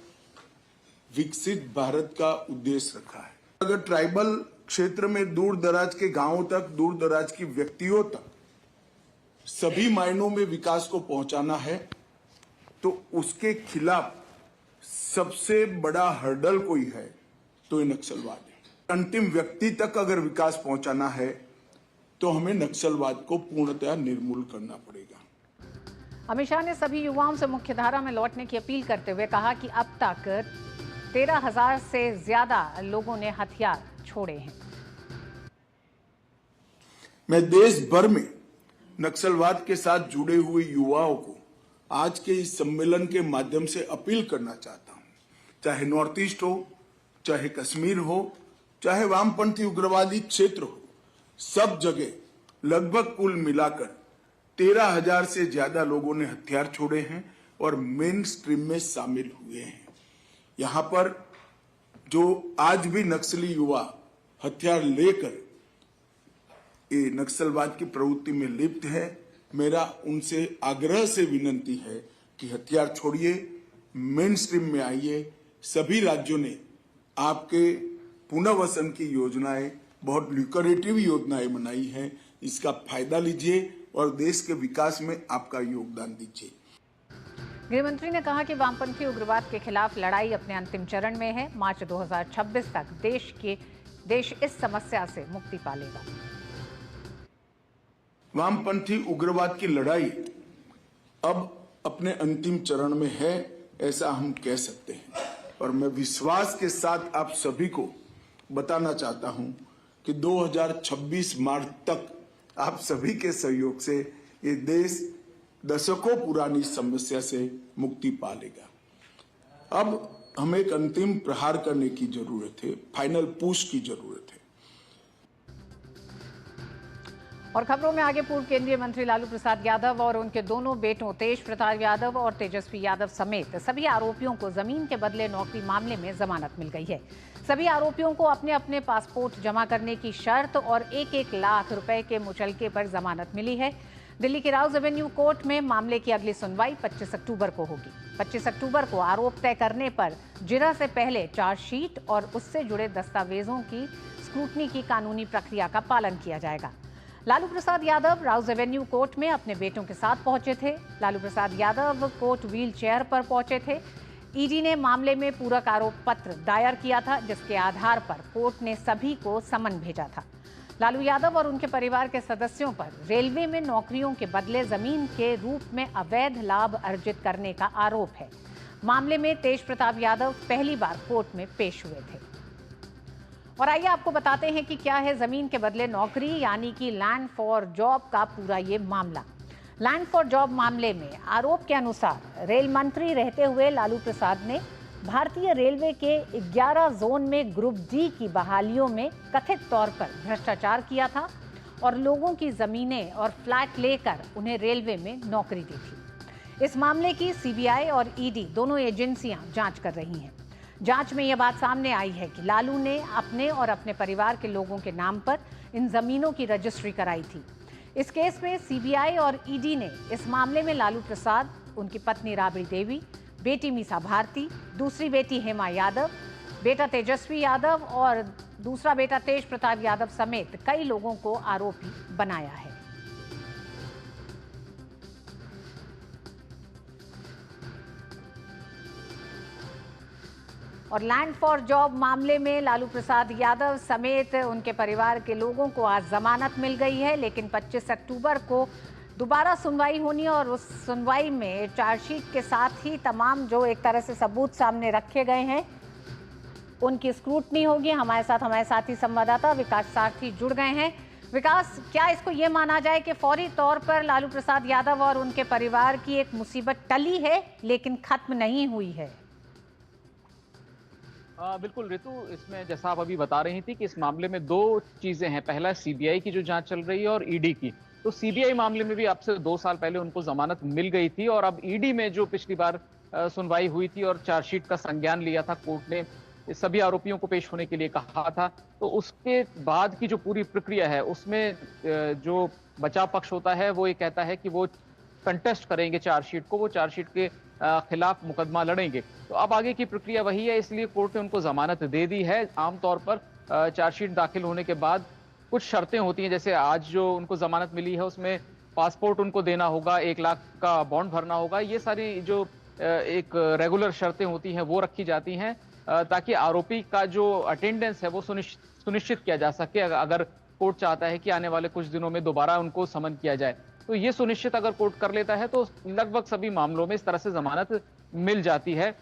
विकसित भारत का उद्देश्य रखा है। अगर ट्राइबल क्षेत्र में दूर दराज के गांवों तक, दूर दराज की व्यक्तियों तक सभी मायनों में विकास को पहुंचाना है तो उसके खिलाफ सबसे बड़ा हर्डल कोई है तो ये नक्सलवाद है। अंतिम व्यक्ति तक अगर विकास पहुंचाना है तो हमें नक्सलवाद को पूर्णतः निर्मूल करना पड़ेगा। अमित शाह ने सभी युवाओं से मुख्यधारा में लौटने की अपील करते हुए कहा कि अब तक 13,000 से ज्यादा लोगों ने हथियार छोड़े हैं। मैं देश भर में नक्सलवाद के साथ जुड़े हुए युवाओं को आज के इस सम्मेलन के माध्यम से अपील करना चाहता हूं, चाहे नॉर्थ ईस्ट हो, चाहे कश्मीर हो, चाहे वामपंथी उग्रवादी क्षेत्र हो, सब जगह लगभग कुल मिलाकर 13,000 से ज्यादा लोगों ने हथियार छोड़े हैं और मेन स्ट्रीम में शामिल हुए हैं। यहां पर जो आज भी नक्सली युवा हथियार लेकर ये नक्सलवाद की प्रवृत्ति में लिप्त है, मेरा उनसे आग्रह से विनती है कि हथियार छोड़िए, मेन स्ट्रीम में आइए। सभी राज्यों ने आपके पुनर्वसन की योजनाएं, बहुत ल्यूक्रेटिव योजनाएं बनाई हैं, इसका फायदा लीजिए और देश के विकास में आपका योगदान दीजिए। गृहमंत्री ने कहा कि वामपंथी उग्रवाद के खिलाफ लड़ाई अपने अंतिम चरण में है। मार्च 2026 तक देश इस समस्या से मुक्ति पा लेगा। वामपंथी उग्रवाद की लड़ाई अब अपने अंतिम चरण में है, ऐसा हम कह सकते हैं। और मैं विश्वास के साथ आप सभी को बताना चाहता हूं कि 2026 मार्च तक आप सभी के सहयोग से ये देश दशकों पुरानी समस्या से मुक्ति पा लेगा। अब हमें एक अंतिम प्रहार करने की जरूरत है, फाइनल पुश की जरूरत है। और खबरों में आगे पूर्व केंद्रीय मंत्री लालू प्रसाद यादव और उनके दोनों बेटों तेज प्रताप यादव और तेजस्वी यादव समेत सभी आरोपियों को जमीन के बदले नौकरी मामले में जमानत मिल गई है। सभी आरोपियों को अपने अपने पासपोर्ट जमा करने की शर्त और 1-1 लाख रुपए के मुचलके पर जमानत मिली है। दिल्ली की राउज एवेन्यू कोर्ट में मामले की अगली सुनवाई 25 अक्टूबर को होगी। 25 अक्टूबर को आरोप तय करने पर जिरह से पहले चार्जशीट और उससे जुड़े दस्तावेजों की स्क्रूटनी की कानूनी प्रक्रिया का पालन किया जाएगा। लालू प्रसाद यादव राउज एवेन्यू कोर्ट में अपने बेटों के साथ पहुंचे थे। Lalu Prasad Yadav court wheel chair पर पहुंचे थे। ईडी ने मामले में पूरक आरोप पत्र दायर किया था, जिसके आधार पर कोर्ट ने सभी को समन भेजा था। लालू यादव और उनके परिवार के सदस्यों पर रेलवे में नौकरियों के बदले जमीन के रूप में अवैध लाभ अर्जित करने का आरोप है। मामले में तेज प्रताप यादव पहली बार कोर्ट में पेश हुए थे। और आइए आपको बताते हैं कि क्या है जमीन के बदले नौकरी यानी कि लैंड फॉर जॉब का पूरा ये मामला। लैंड फॉर जॉब मामले में आरोप के अनुसार रेल मंत्री रहते हुए लालू प्रसाद ने भारतीय रेलवे के 11 जोन में ग्रुप डी की बहालियों में कथित तौर पर भ्रष्टाचार किया था और लोगों की जमीनें और फ्लैट लेकर उन्हें रेलवे में नौकरी दी थी। इस मामले की सीबीआई और ईडी दोनों एजेंसियां जांच कर रही हैं। जांच में यह बात सामने आई है कि लालू ने अपने और अपने परिवार के लोगों के नाम पर इन जमीनों की रजिस्ट्री कराई थी। इस केस में सीबीआई और ईडी ने इस मामले में लालू प्रसाद, उनकी पत्नी राबड़ी देवी, बेटी मीसा भारती, दूसरी बेटी हेमा यादव, बेटा तेजस्वी यादव और दूसरा बेटा तेज प्रताप यादव समेत कई लोगों को आरोपी बनाया है। और लैंड फॉर जॉब मामले में लालू प्रसाद यादव समेत उनके परिवार के लोगों को आज जमानत मिल गई है, लेकिन 25 अक्टूबर को दोबारा सुनवाई होनी है और उस सुनवाई में चार्जशीट के साथ ही तमाम जो एक तरह से सबूत सामने रखे गए हैं उनकी स्क्रूटनी होगी। हमारे साथी संवाददाता विकास सारथी जुड़ गए हैं। विकास, क्या इसको ये माना जाए कि फौरी तौर पर लालू प्रसाद यादव और उनके परिवार की एक मुसीबत टली है लेकिन खत्म नहीं हुई है? बिल्कुल ऋतु, इसमें जैसा आप अभी बता रही थी कि इस मामले में दो चीजें हैं। पहला सीबीआई की जो जांच चल रही है और ईडी की। तो सीबीआई मामले में भी अब से 2 साल पहले उनको जमानत मिल गई थी और अब ईडी में जो पिछली बार सुनवाई हुई थी और चार्जशीट का संज्ञान लिया था कोर्ट ने, सभी आरोपियों को पेश होने के लिए कहा था, तो उसके बाद की जो पूरी प्रक्रिया है उसमें जो बचाव पक्ष होता है वो ये कहता है कि वो कंटेस्ट करेंगे चार्जशीट को। वो चार्जशीट के खिलाफ मुकदमा लड़ेंगे। तो अब आगे की प्रक्रिया वही है, इसलिए कोर्ट ने उनको जमानत दे दी है। आमतौर पर चार्जशीट दाखिल होने के बाद कुछ शर्तें होती हैं, जैसे आज जो उनको जमानत मिली है उसमें पासपोर्ट उनको देना होगा, 1 लाख का बॉन्ड भरना होगा। ये सारी जो एक रेगुलर शर्तें होती हैं वो रखी जाती हैं ताकि आरोपी का जो अटेंडेंस है वो सुनिश्चित किया जा सके। अगर कोर्ट चाहता है कि आने वाले कुछ दिनों में दोबारा उनको समन किया जाए, तो ये सुनिश्चित अगर कोर्ट कर लेता है तो लगभग सभी मामलों में इस तरह से जमानत मिल जाती है।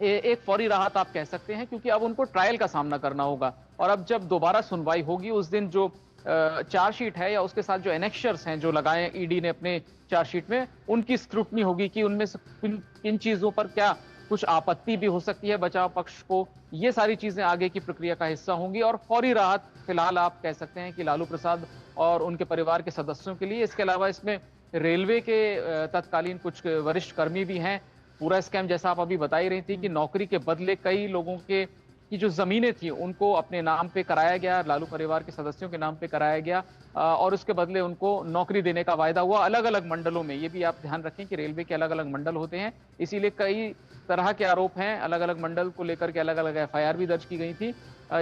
एक फौरी राहत आप कह सकते हैं, क्योंकि अब उनको ट्रायल का सामना करना होगा और अब जब दोबारा सुनवाई होगी उस दिन जो चार्जशीट है या उसके साथ जो एनेक्शर्स हैं जो लगाए ईडी ने अपने चार्जशीट में, उनकी स्क्रूटनी होगी कि उनमें से किन चीजों पर क्या कुछ आपत्ति भी हो सकती है बचाव पक्ष को। ये सारी चीजें आगे की प्रक्रिया का हिस्सा होंगी और फौरी राहत फिलहाल आप कह सकते हैं कि लालू प्रसाद और उनके परिवार के सदस्यों के लिए। इसके अलावा इसमें रेलवे के तत्कालीन कुछ वरिष्ठ कर्मी भी हैं। पूरा स्कैम जैसा आप अभी बता ही रही थी कि नौकरी के बदले कई लोगों की जो जमीनें थी उनको अपने नाम पे कराया गया, लालू परिवार के सदस्यों के नाम पे कराया गया और उसके बदले उनको नौकरी देने का वायदा हुआ अलग अलग मंडलों में। ये भी आप ध्यान रखें कि रेलवे के अलग अलग मंडल होते हैं, इसीलिए कई तरह के आरोप हैं। अलग अलग मंडल को लेकर के अलग अलग FIR भी दर्ज की गई थी।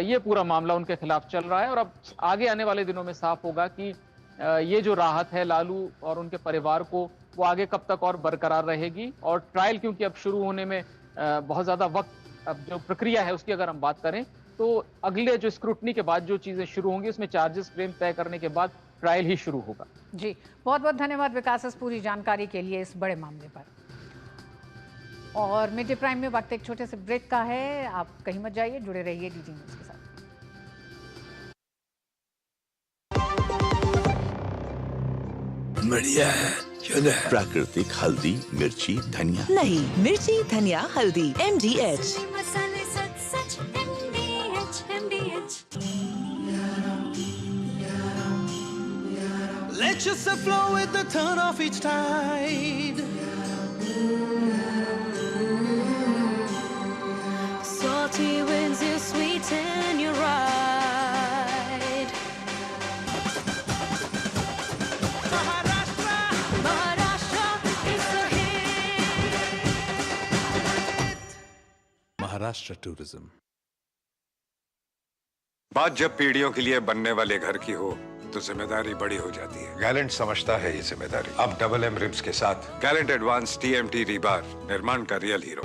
ये पूरा मामला उनके खिलाफ चल रहा है और अब आगे आने वाले दिनों में साफ होगा कि ये जो राहत है लालू और उनके परिवार को वो आगे कब तक और बरकरार रहेगी। और ट्रायल क्योंकि अब शुरू होने में बहुत ज्यादा वक्त, अब जो प्रक्रिया है उसकी अगर हम बात करें तो अगले जो स्क्रूटनी के बाद जो चीजें शुरू होंगी उसमें चार्जेस फ्रेम तय करने के बाद ट्रायल ही शुरू होगा। जी, बहुत बहुत धन्यवाद विकास इस पूरी जानकारी के लिए इस बड़े मामले पर। और मिड डे प्राइम में वक्त एक छोटे से ब्रेक का है, आप कहीं मत जाइए, जुड़े रहिए DD न्यूज के साथ। बढ़िया है, प्राकृतिक हल्दी मिर्ची धनिया नहीं, मिर्ची धनिया हल्दी MDH। Let yourself flow with the turn of each tide. Salty winds, you sweeten your ride. Maharashtra is the hit. Maharashtra tourism. बात जब पीढ़ियों के लिए बनने वाले घर की हो तो जिम्मेदारी बड़ी हो जाती है। गैलेंट समझता है ये जिम्मेदारी। अब डबल M रिब्स के साथ गैलेंट एडवांस TMT रीबार, निर्माण का रियल हीरो।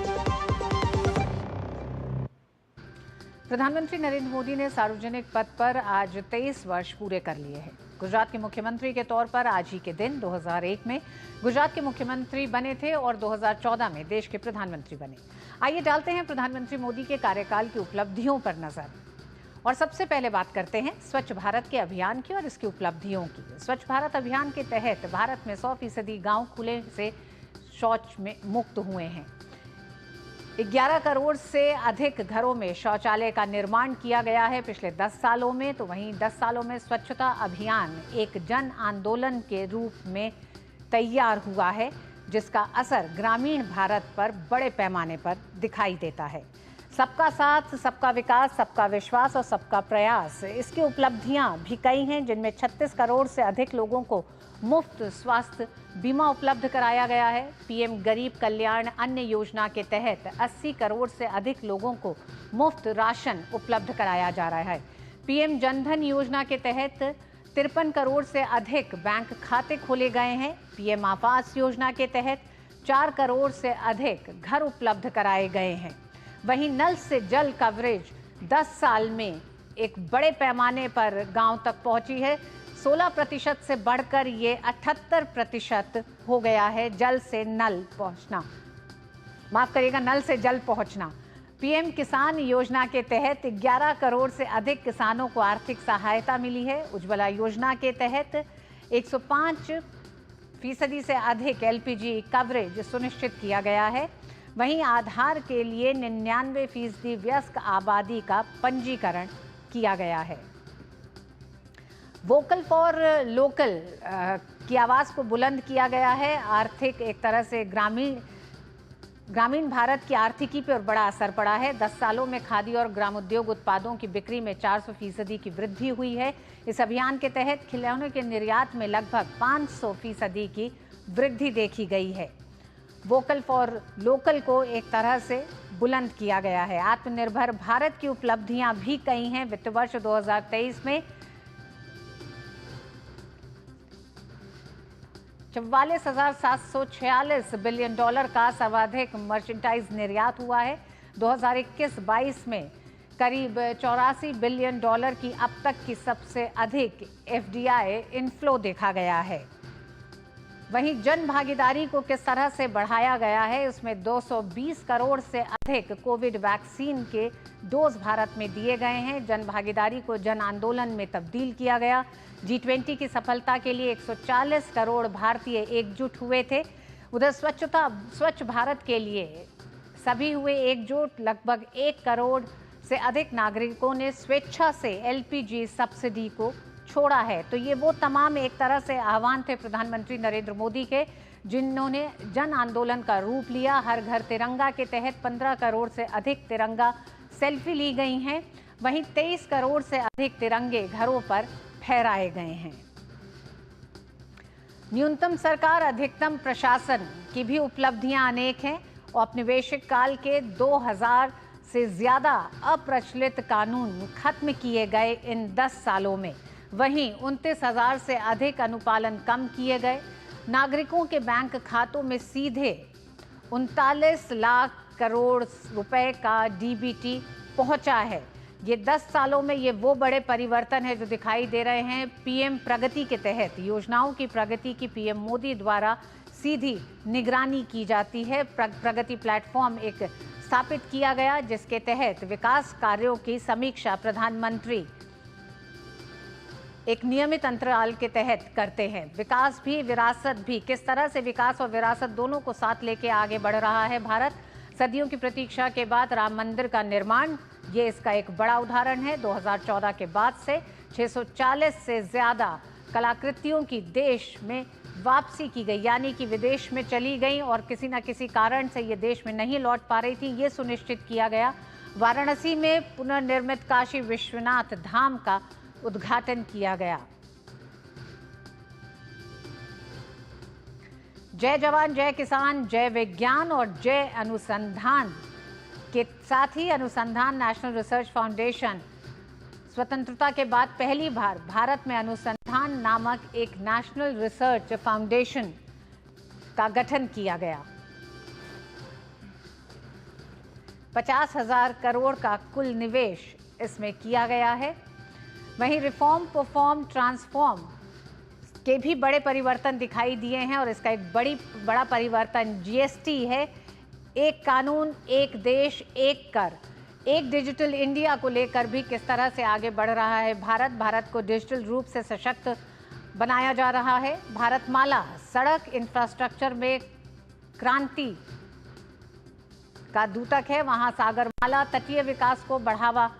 प्रधानमंत्री नरेंद्र मोदी ने सार्वजनिक पद पर आज 23 वर्ष पूरे कर लिए हैं। गुजरात के मुख्यमंत्री के तौर पर आज ही के दिन 2001 में गुजरात के मुख्यमंत्री बने थे और 2014 में देश के प्रधानमंत्री बने। आइए डालते हैं प्रधानमंत्री मोदी के कार्यकाल की उपलब्धियों पर नजर। और सबसे पहले बात करते हैं स्वच्छ भारत के अभियान की और इसकी उपलब्धियों की। स्वच्छ भारत अभियान के तहत भारत में 100% गांव खुले से शौच में मुक्त हुए हैं। 11 करोड़ से अधिक घरों में शौचालय का निर्माण किया गया है पिछले 10 सालों में। तो वहीं 10 सालों में स्वच्छता अभियान एक जन आंदोलन के रूप में तैयार हुआ है, जिसका असर ग्रामीण भारत पर बड़े पैमाने पर दिखाई देता है। सबका साथ, सबका विकास, सबका विश्वास और सबका प्रयास, इसकी उपलब्धियां भी कई हैं, जिनमें 36 करोड़ से अधिक लोगों को मुफ्त स्वास्थ्य बीमा उपलब्ध कराया गया है। PM गरीब कल्याण अन्न योजना के तहत 80 करोड़ से अधिक लोगों को मुफ्त राशन उपलब्ध कराया जा रहा है। PM जनधन योजना के तहत 53 करोड़ से अधिक बैंक खाते खोले गए हैं। PM आवास योजना के तहत 4 करोड़ से अधिक घर उपलब्ध कराए गए हैं। वहीं नल से जल कवरेज 10 साल में एक बड़े पैमाने पर गांव तक पहुंची है। 16% से बढ़कर ये 78% हो गया है जल से नल पहुंचना, माफ करिएगा, नल से जल पहुंचना। PM किसान योजना के तहत 11 करोड़ से अधिक किसानों को आर्थिक सहायता मिली है। उज्ज्वला योजना के तहत 105% से अधिक LPG कवरेज सुनिश्चित किया गया है। वहीं आधार के लिए 99% वयस्क आबादी का पंजीकरण किया गया है। वोकल फॉर लोकल की आवाज़ को बुलंद किया गया है। आर्थिक एक तरह से ग्रामीण भारत की आर्थिकी पर बड़ा असर पड़ा है। 10 सालों में खादी और ग्रामोद्योग उत्पादों की बिक्री में 400% की वृद्धि हुई है। इस अभियान के तहत खिलौनों के निर्यात में लगभग 500% की वृद्धि देखी गई है। वोकल फॉर लोकल को एक तरह से बुलंद किया गया है। आत्मनिर्भर भारत की उपलब्धियां भी कई हैं। वित्त वर्ष 2023 में 44,746 बिलियन डॉलर का सर्वाधिक मर्चेंडाइज निर्यात हुआ है। 2021-22 में करीब 84 बिलियन डॉलर की अब तक की सबसे अधिक एफडीआई इनफ्लो देखा गया है। वहीं जन भागीदारी को किस तरह से बढ़ाया गया है, उसमें 220 करोड़ से अधिक कोविड वैक्सीन के डोज भारत में दिए गए हैं। जन भागीदारी को जन आंदोलन में तब्दील किया गया। G20 की सफलता के लिए 140 करोड़ भारतीय एकजुट हुए थे। उधर स्वच्छ भारत के लिए सभी हुए एकजुट। लगभग 1 करोड़ से अधिक नागरिकों ने स्वेच्छा से LPG सब्सिडी को छोड़ा है। तो ये वो तमाम एक तरह से आह्वान थे प्रधानमंत्री नरेंद्र मोदी के, जिन्होंने जन आंदोलन का रूप लिया। हर घर तिरंगा के तहत 15 करोड़ से अधिक तिरंगा सेल्फी ली गई हैं। वहीं 23 करोड़ से अधिक तिरंगे घरों पर फहराए गए हैं। न्यूनतम सरकार अधिकतम प्रशासन की भी उपलब्धियां अनेक हैं। औपनिवेशिक काल के 2000 से ज्यादा अप्रचलित कानून खत्म किए गए इन 10 सालों में। वहीं 29,000 से अधिक अनुपालन कम किए गए। नागरिकों के बैंक खातों में सीधे 39 लाख करोड़ रुपए का DBT पहुंचा है। ये 10 सालों में ये वो बड़े परिवर्तन है जो दिखाई दे रहे हैं। PM प्रगति के तहत योजनाओं की प्रगति की PM मोदी द्वारा सीधी निगरानी की जाती है। प्रगति प्लेटफॉर्म एक स्थापित किया गया, जिसके तहत विकास कार्यों की समीक्षा प्रधानमंत्री एक नियमित अंतराल के तहत करते हैं। विकास भी विरासत भी, किस तरह से विकास और विरासत दोनों को साथ लेके आगे बढ़ रहा है भारत। सदियों की प्रतीक्षा के बाद राम मंदिर का निर्माण, ये इसका एक बड़ा उदाहरण है। 2014 के बाद से 640 से ज्यादा कलाकृतियों की देश में वापसी की गई, यानी कि विदेश में चली गई और किसी न किसी कारण से ये देश में नहीं लौट पा रही थी। ये सुनिश्चित किया गया। वाराणसी में पुनर्निर्मित काशी विश्वनाथ धाम का उद्घाटन किया गया। जय जवान, जय किसान, जय विज्ञान और जय अनुसंधान के साथ ही अनुसंधान नेशनल रिसर्च फाउंडेशन स्वतंत्रता के बाद पहली बार भारत में अनुसंधान नामक एक नेशनल रिसर्च फाउंडेशन का गठन किया गया। 50,000 करोड़ का कुल निवेश इसमें किया गया है। वहीं रिफॉर्म, परफॉर्म, ट्रांसफॉर्म के भी बड़े परिवर्तन दिखाई दिए हैं और इसका एक बड़ा परिवर्तन GST है। एक कानून, एक देश, एक कर, एक डिजिटल इंडिया को लेकर भी किस तरह से आगे बढ़ रहा है भारत को डिजिटल रूप से सशक्त बनाया जा रहा है। भारतमाला सड़क इंफ्रास्ट्रक्चर में क्रांति का दूतक है। वहां सागरमाला तटीय विकास को बढ़ावा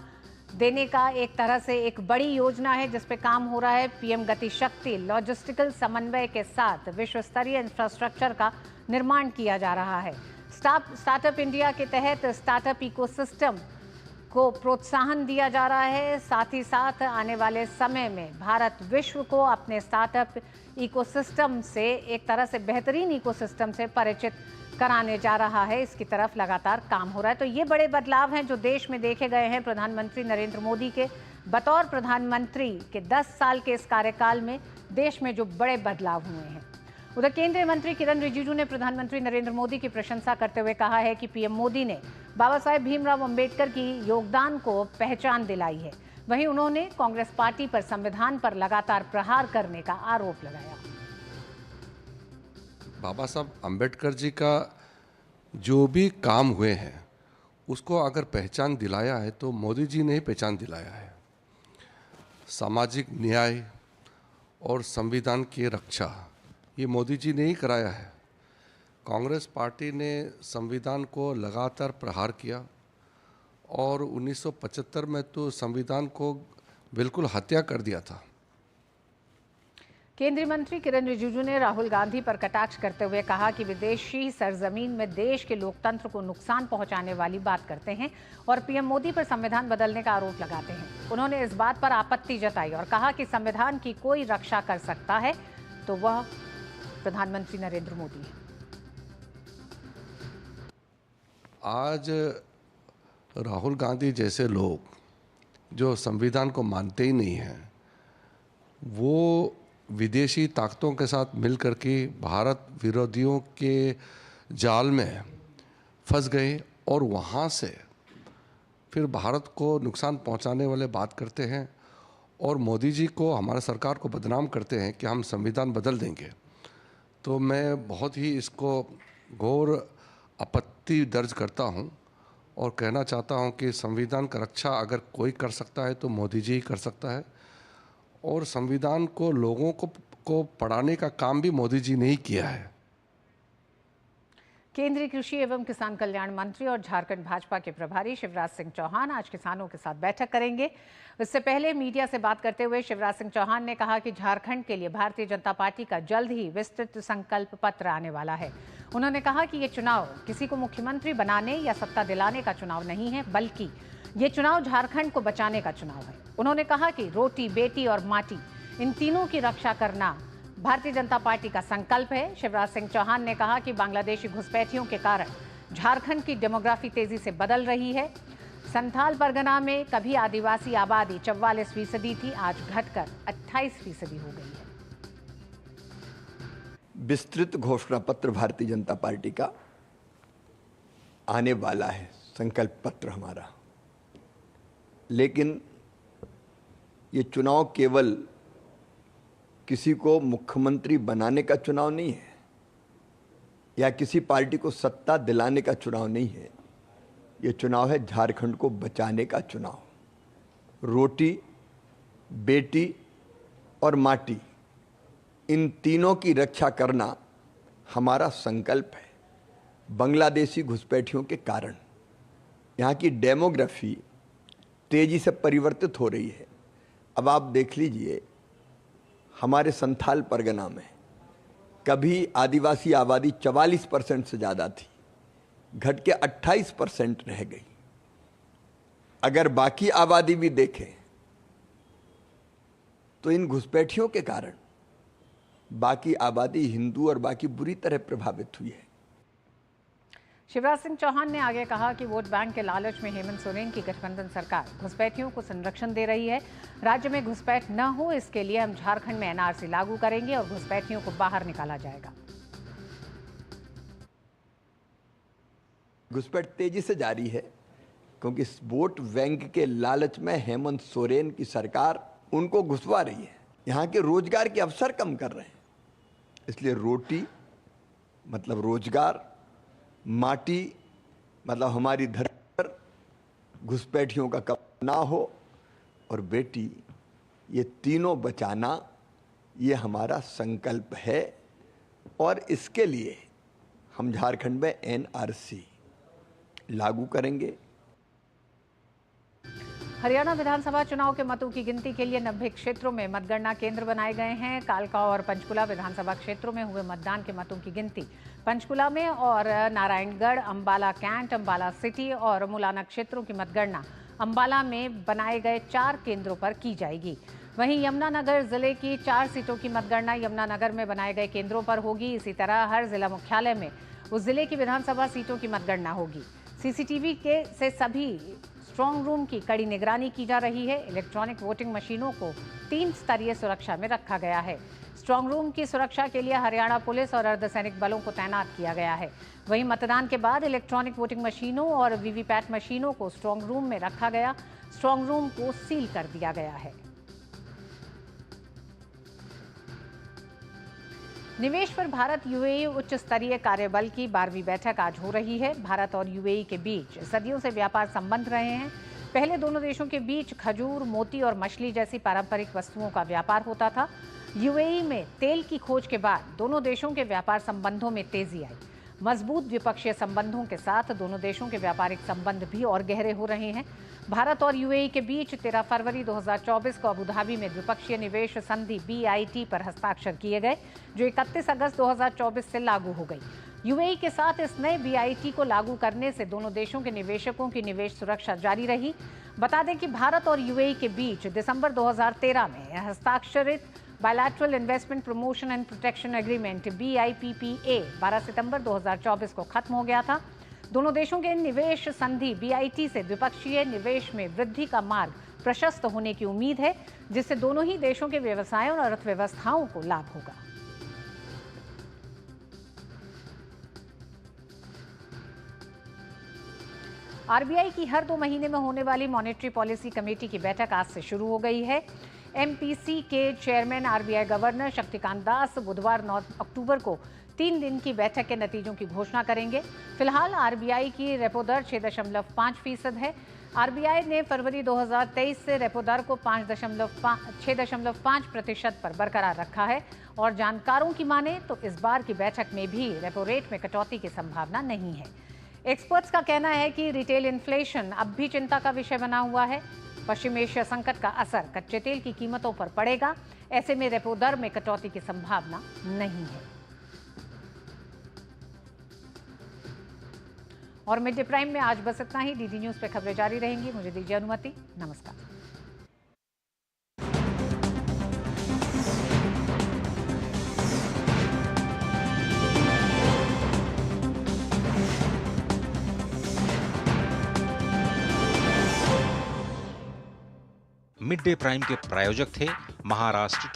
देने का एक तरह से एक बड़ी योजना है जिस पे काम हो रहा है। PM गति शक्ति लॉजिस्टिकल समन्वय के साथ विश्व स्तरीय इंफ्रास्ट्रक्चर का निर्माण किया जा रहा है। स्टार्टअप इंडिया के तहत स्टार्टअप इकोसिस्टम को प्रोत्साहन दिया जा रहा है। साथ ही साथ आने वाले समय में भारत विश्व को अपने स्टार्टअप इकोसिस्टम से एक तरह से बेहतरीन इकोसिस्टम से परिचित कराने जा रहा है। इसकी तरफ लगातार काम हो रहा है। तो ये बड़े बदलाव हैं जो देश में देखे गए हैं प्रधानमंत्री नरेंद्र मोदी के बतौर प्रधानमंत्री के 10 साल के इस कार्यकाल में देश में जो बड़े बदलाव हुए हैं। उधर केंद्रीय मंत्री किरण रिजिजू ने प्रधानमंत्री नरेंद्र मोदी की प्रशंसा करते हुए कहा है कि PM मोदी ने बाबा साहेब भीमराव अंबेडकर की योगदान को पहचान दिलाई है। वहीं उन्होंने कांग्रेस पार्टी पर संविधान पर लगातार प्रहार करने का आरोप लगाया। बाबा साहब अंबेडकर जी का जो भी काम हुए हैं उसको अगर पहचान दिलाया है तो मोदी जी ने ही पहचान दिलाया है। सामाजिक न्याय और संविधान की रक्षा ये मोदी जी ने ही कराया है। कांग्रेस पार्टी ने संविधान को लगातार प्रहार किया और 1975 में तो संविधान को बिल्कुल हत्या कर दिया था। केंद्रीय मंत्री किरण रिजिजू ने राहुल गांधी पर कटाक्ष करते हुए कहा कि विदेशी सरजमीन में देश के लोकतंत्र को नुकसान पहुंचाने वाली बात करते हैं और PM मोदी पर संविधान बदलने का आरोप लगाते हैं। उन्होंने इस बात पर आपत्ति जताई और कहा कि संविधान की कोई रक्षा कर सकता है तो वह प्रधानमंत्री नरेंद्र मोदी है। आज राहुल गांधी जैसे लोग जो संविधान को मानते ही नहीं हैं, वो विदेशी ताकतों के साथ मिलकर के भारत विरोधियों के जाल में फंस गए और वहाँ से फिर भारत को नुकसान पहुँचाने वाले बात करते हैं और मोदी जी को, हमारे सरकार को बदनाम करते हैं कि हम संविधान बदल देंगे। तो मैं बहुत ही इसको घोर आपत्ति दर्ज करता हूं और कहना चाहता हूं कि संविधान का रक्षा अगर कोई कर सकता है तो मोदी जी ही कर सकता है, और संविधान को लोगों को पढ़ाने का काम भी मोदी जी ने ही किया है। केंद्रीय कृषि एवं किसान कल्याण मंत्री और झारखंड भाजपा के प्रभारी शिवराज सिंह चौहान आज किसानों के साथ बैठक करेंगे। इससे पहले मीडिया से बात करते हुए शिवराज सिंह चौहान ने कहा कि झारखंड के लिए भारतीय जनता पार्टी का जल्द ही विस्तृत संकल्प पत्र आने वाला है। उन्होंने कहा कि ये चुनाव किसी को मुख्यमंत्री बनाने या सत्ता दिलाने का चुनाव नहीं है, बल्कि ये चुनाव झारखंड को बचाने का चुनाव है। उन्होंने कहा कि रोटी, बेटी और माटी, इन तीनों की रक्षा करना भारतीय जनता पार्टी का संकल्प है। शिवराज सिंह चौहान ने कहा कि बांग्लादेशी घुसपैठियों के कारण झारखंड की डेमोग्राफी तेजी से बदल रही है। संथाल परगना में कभी आदिवासी आबादी 44% थी, आज घटकर 28% हो गई है। विस्तृत घोषणा पत्र भारतीय जनता पार्टी का आने वाला है, संकल्प पत्र हमारा। लेकिन ये चुनाव केवल किसी को मुख्यमंत्री बनाने का चुनाव नहीं है या किसी पार्टी को सत्ता दिलाने का चुनाव नहीं है। ये चुनाव है झारखंड को बचाने का चुनाव। रोटी, बेटी और माटी, इन तीनों की रक्षा करना हमारा संकल्प है। बांग्लादेशी घुसपैठियों के कारण यहाँ की डेमोग्राफी तेजी से परिवर्तित हो रही है। अब आप देख लीजिए, हमारे संथाल परगना में कभी आदिवासी आबादी 44% से ज़्यादा थी, घट के 28% रह गई। अगर बाकी आबादी भी देखें तो इन घुसपैठियों के कारण बाकी आबादी, हिंदू और बाकी, बुरी तरह प्रभावित हुई है। शिवराज सिंह चौहान ने आगे कहा कि वोट बैंक के लालच में हेमंत सोरेन की गठबंधन सरकार घुसपैठियों को संरक्षण दे रही है। राज्य में घुसपैठ न हो, इसके लिए हम झारखंड में एनआरसी लागू करेंगे और घुसपैठियों को बाहर निकाला जाएगा। घुसपैठ तेजी से जारी है क्योंकि वोट बैंक के लालच में हेमंत सोरेन की सरकार उनको घुसवा रही है। यहाँ के रोजगार के अवसर कम कर रहे हैं, इसलिए रोटी मतलब रोजगार, माटी मतलब हमारी धरती पर घुसपैठियों का कब्जा ना हो, और बेटी, ये तीनों बचाना ये हमारा संकल्प है। और इसके लिए हम झारखंड में एनआरसी लागू करेंगे। हरियाणा विधानसभा चुनाव के मतों की गिनती के लिए 90 क्षेत्रों में मतगणना केंद्र बनाए गए हैं। कालका और पंचकुला विधानसभा क्षेत्रों में हुए मतदान के मतों की गिनती पंचकुला में और नारायणगढ़, अंबाला कैंट, अंबाला सिटी और मुलाना क्षेत्रों की मतगणना अंबाला में बनाए गए 4 केंद्रों पर की जाएगी। वहीं यमुनानगर जिले की 4 सीटों की मतगणना यमुनानगर में बनाए गए केंद्रों पर होगी। इसी तरह हर जिला मुख्यालय में उस जिले की विधानसभा सीटों की मतगणना होगी। सीसीटीवी से सभी स्ट्रांग रूम की कड़ी निगरानी की जा रही है। इलेक्ट्रॉनिक वोटिंग मशीनों को 3 स्तरीय सुरक्षा में रखा गया है। स्ट्रांग रूम की सुरक्षा के लिए हरियाणा पुलिस और अर्धसैनिक बलों को तैनात किया गया है। वहीं मतदान के बाद इलेक्ट्रॉनिक वोटिंग मशीनों और वीवीपैट मशीनों को स्ट्रांग रूम में रखा गया। स्ट्रांग रूम को सील कर दिया गया है। निवेश पर भारत यूएई उच्च स्तरीय कार्यबल की 12वीं बैठक आज हो रही है। भारत और यूएई के बीच सदियों से व्यापार संबंध रहे हैं। पहले दोनों देशों के बीच खजूर, मोती और मछली जैसी पारंपरिक वस्तुओं का व्यापार होता था। यूएई में तेल की खोज के बाद दोनों देशों के व्यापार संबंधों में तेजी आई। मजबूत द्विपक्षीय संबंधों के साथ दोनों देशों के व्यापारिक संबंध भी और गहरे हो रहे हैं। भारत और यूएई के बीच 13 फरवरी 2024 को अबुधाबी में द्विपक्षीय निवेश संधि BIT पर हस्ताक्षर किए गए, जो 31 अगस्त 2024 से लागू हो गई। यूएई के साथ इस नए BIT को लागू करने से दोनों देशों के निवेशकों की निवेश सुरक्षा जारी रही। बता दें कि भारत और यूएई के बीच दिसंबर 2013 में हस्ताक्षरित bilateral investment promotion and protection agreement BIPPA 12 सितंबर 2024 को खत्म हो गया था। दोनों देशों के निवेश संधि BIT से द्विपक्षीय निवेश में वृद्धि का मार्ग प्रशस्त होने की उम्मीद है, जिससे दोनों ही देशों के व्यवसायों और अर्थव्यवस्थाओं को लाभ होगा। RBI की हर 2 महीने में होने वाली मॉनेटरी पॉलिसी कमेटी की बैठक आज से शुरू हो गई है। MPC के chairman RBI governor Shaktikanta Das बुधवार 9 अक्टूबर को 3 दिन की बैठक के नतीजों की घोषणा करेंगे। फिलहाल RBI की रेपो दर 6.5% है। RBI ने फरवरी 2023 से रेपो दर को 6.5% पर बरकरार रखा है और जानकारों की माने तो इस बार की बैठक में भी रेपो रेट में कटौती की संभावना नहीं है। एक्सपर्ट्स का कहना है कि रिटेल इन्फ्लेशन अब भी चिंता का विषय बना हुआ है। पश्चिम एशिया संकट का असर कच्चे तेल की कीमतों पर पड़ेगा। ऐसे में रेपो दर में कटौती की संभावना नहीं है। और मिड डे प्राइम में आज बस इतना ही। DD न्यूज पे खबरें जारी रहेंगी। मुझे दीजिए अनुमति। नमस्कार। मिड डे प्राइम के प्रायोजक थे महाराष्ट्र टूरिज्म।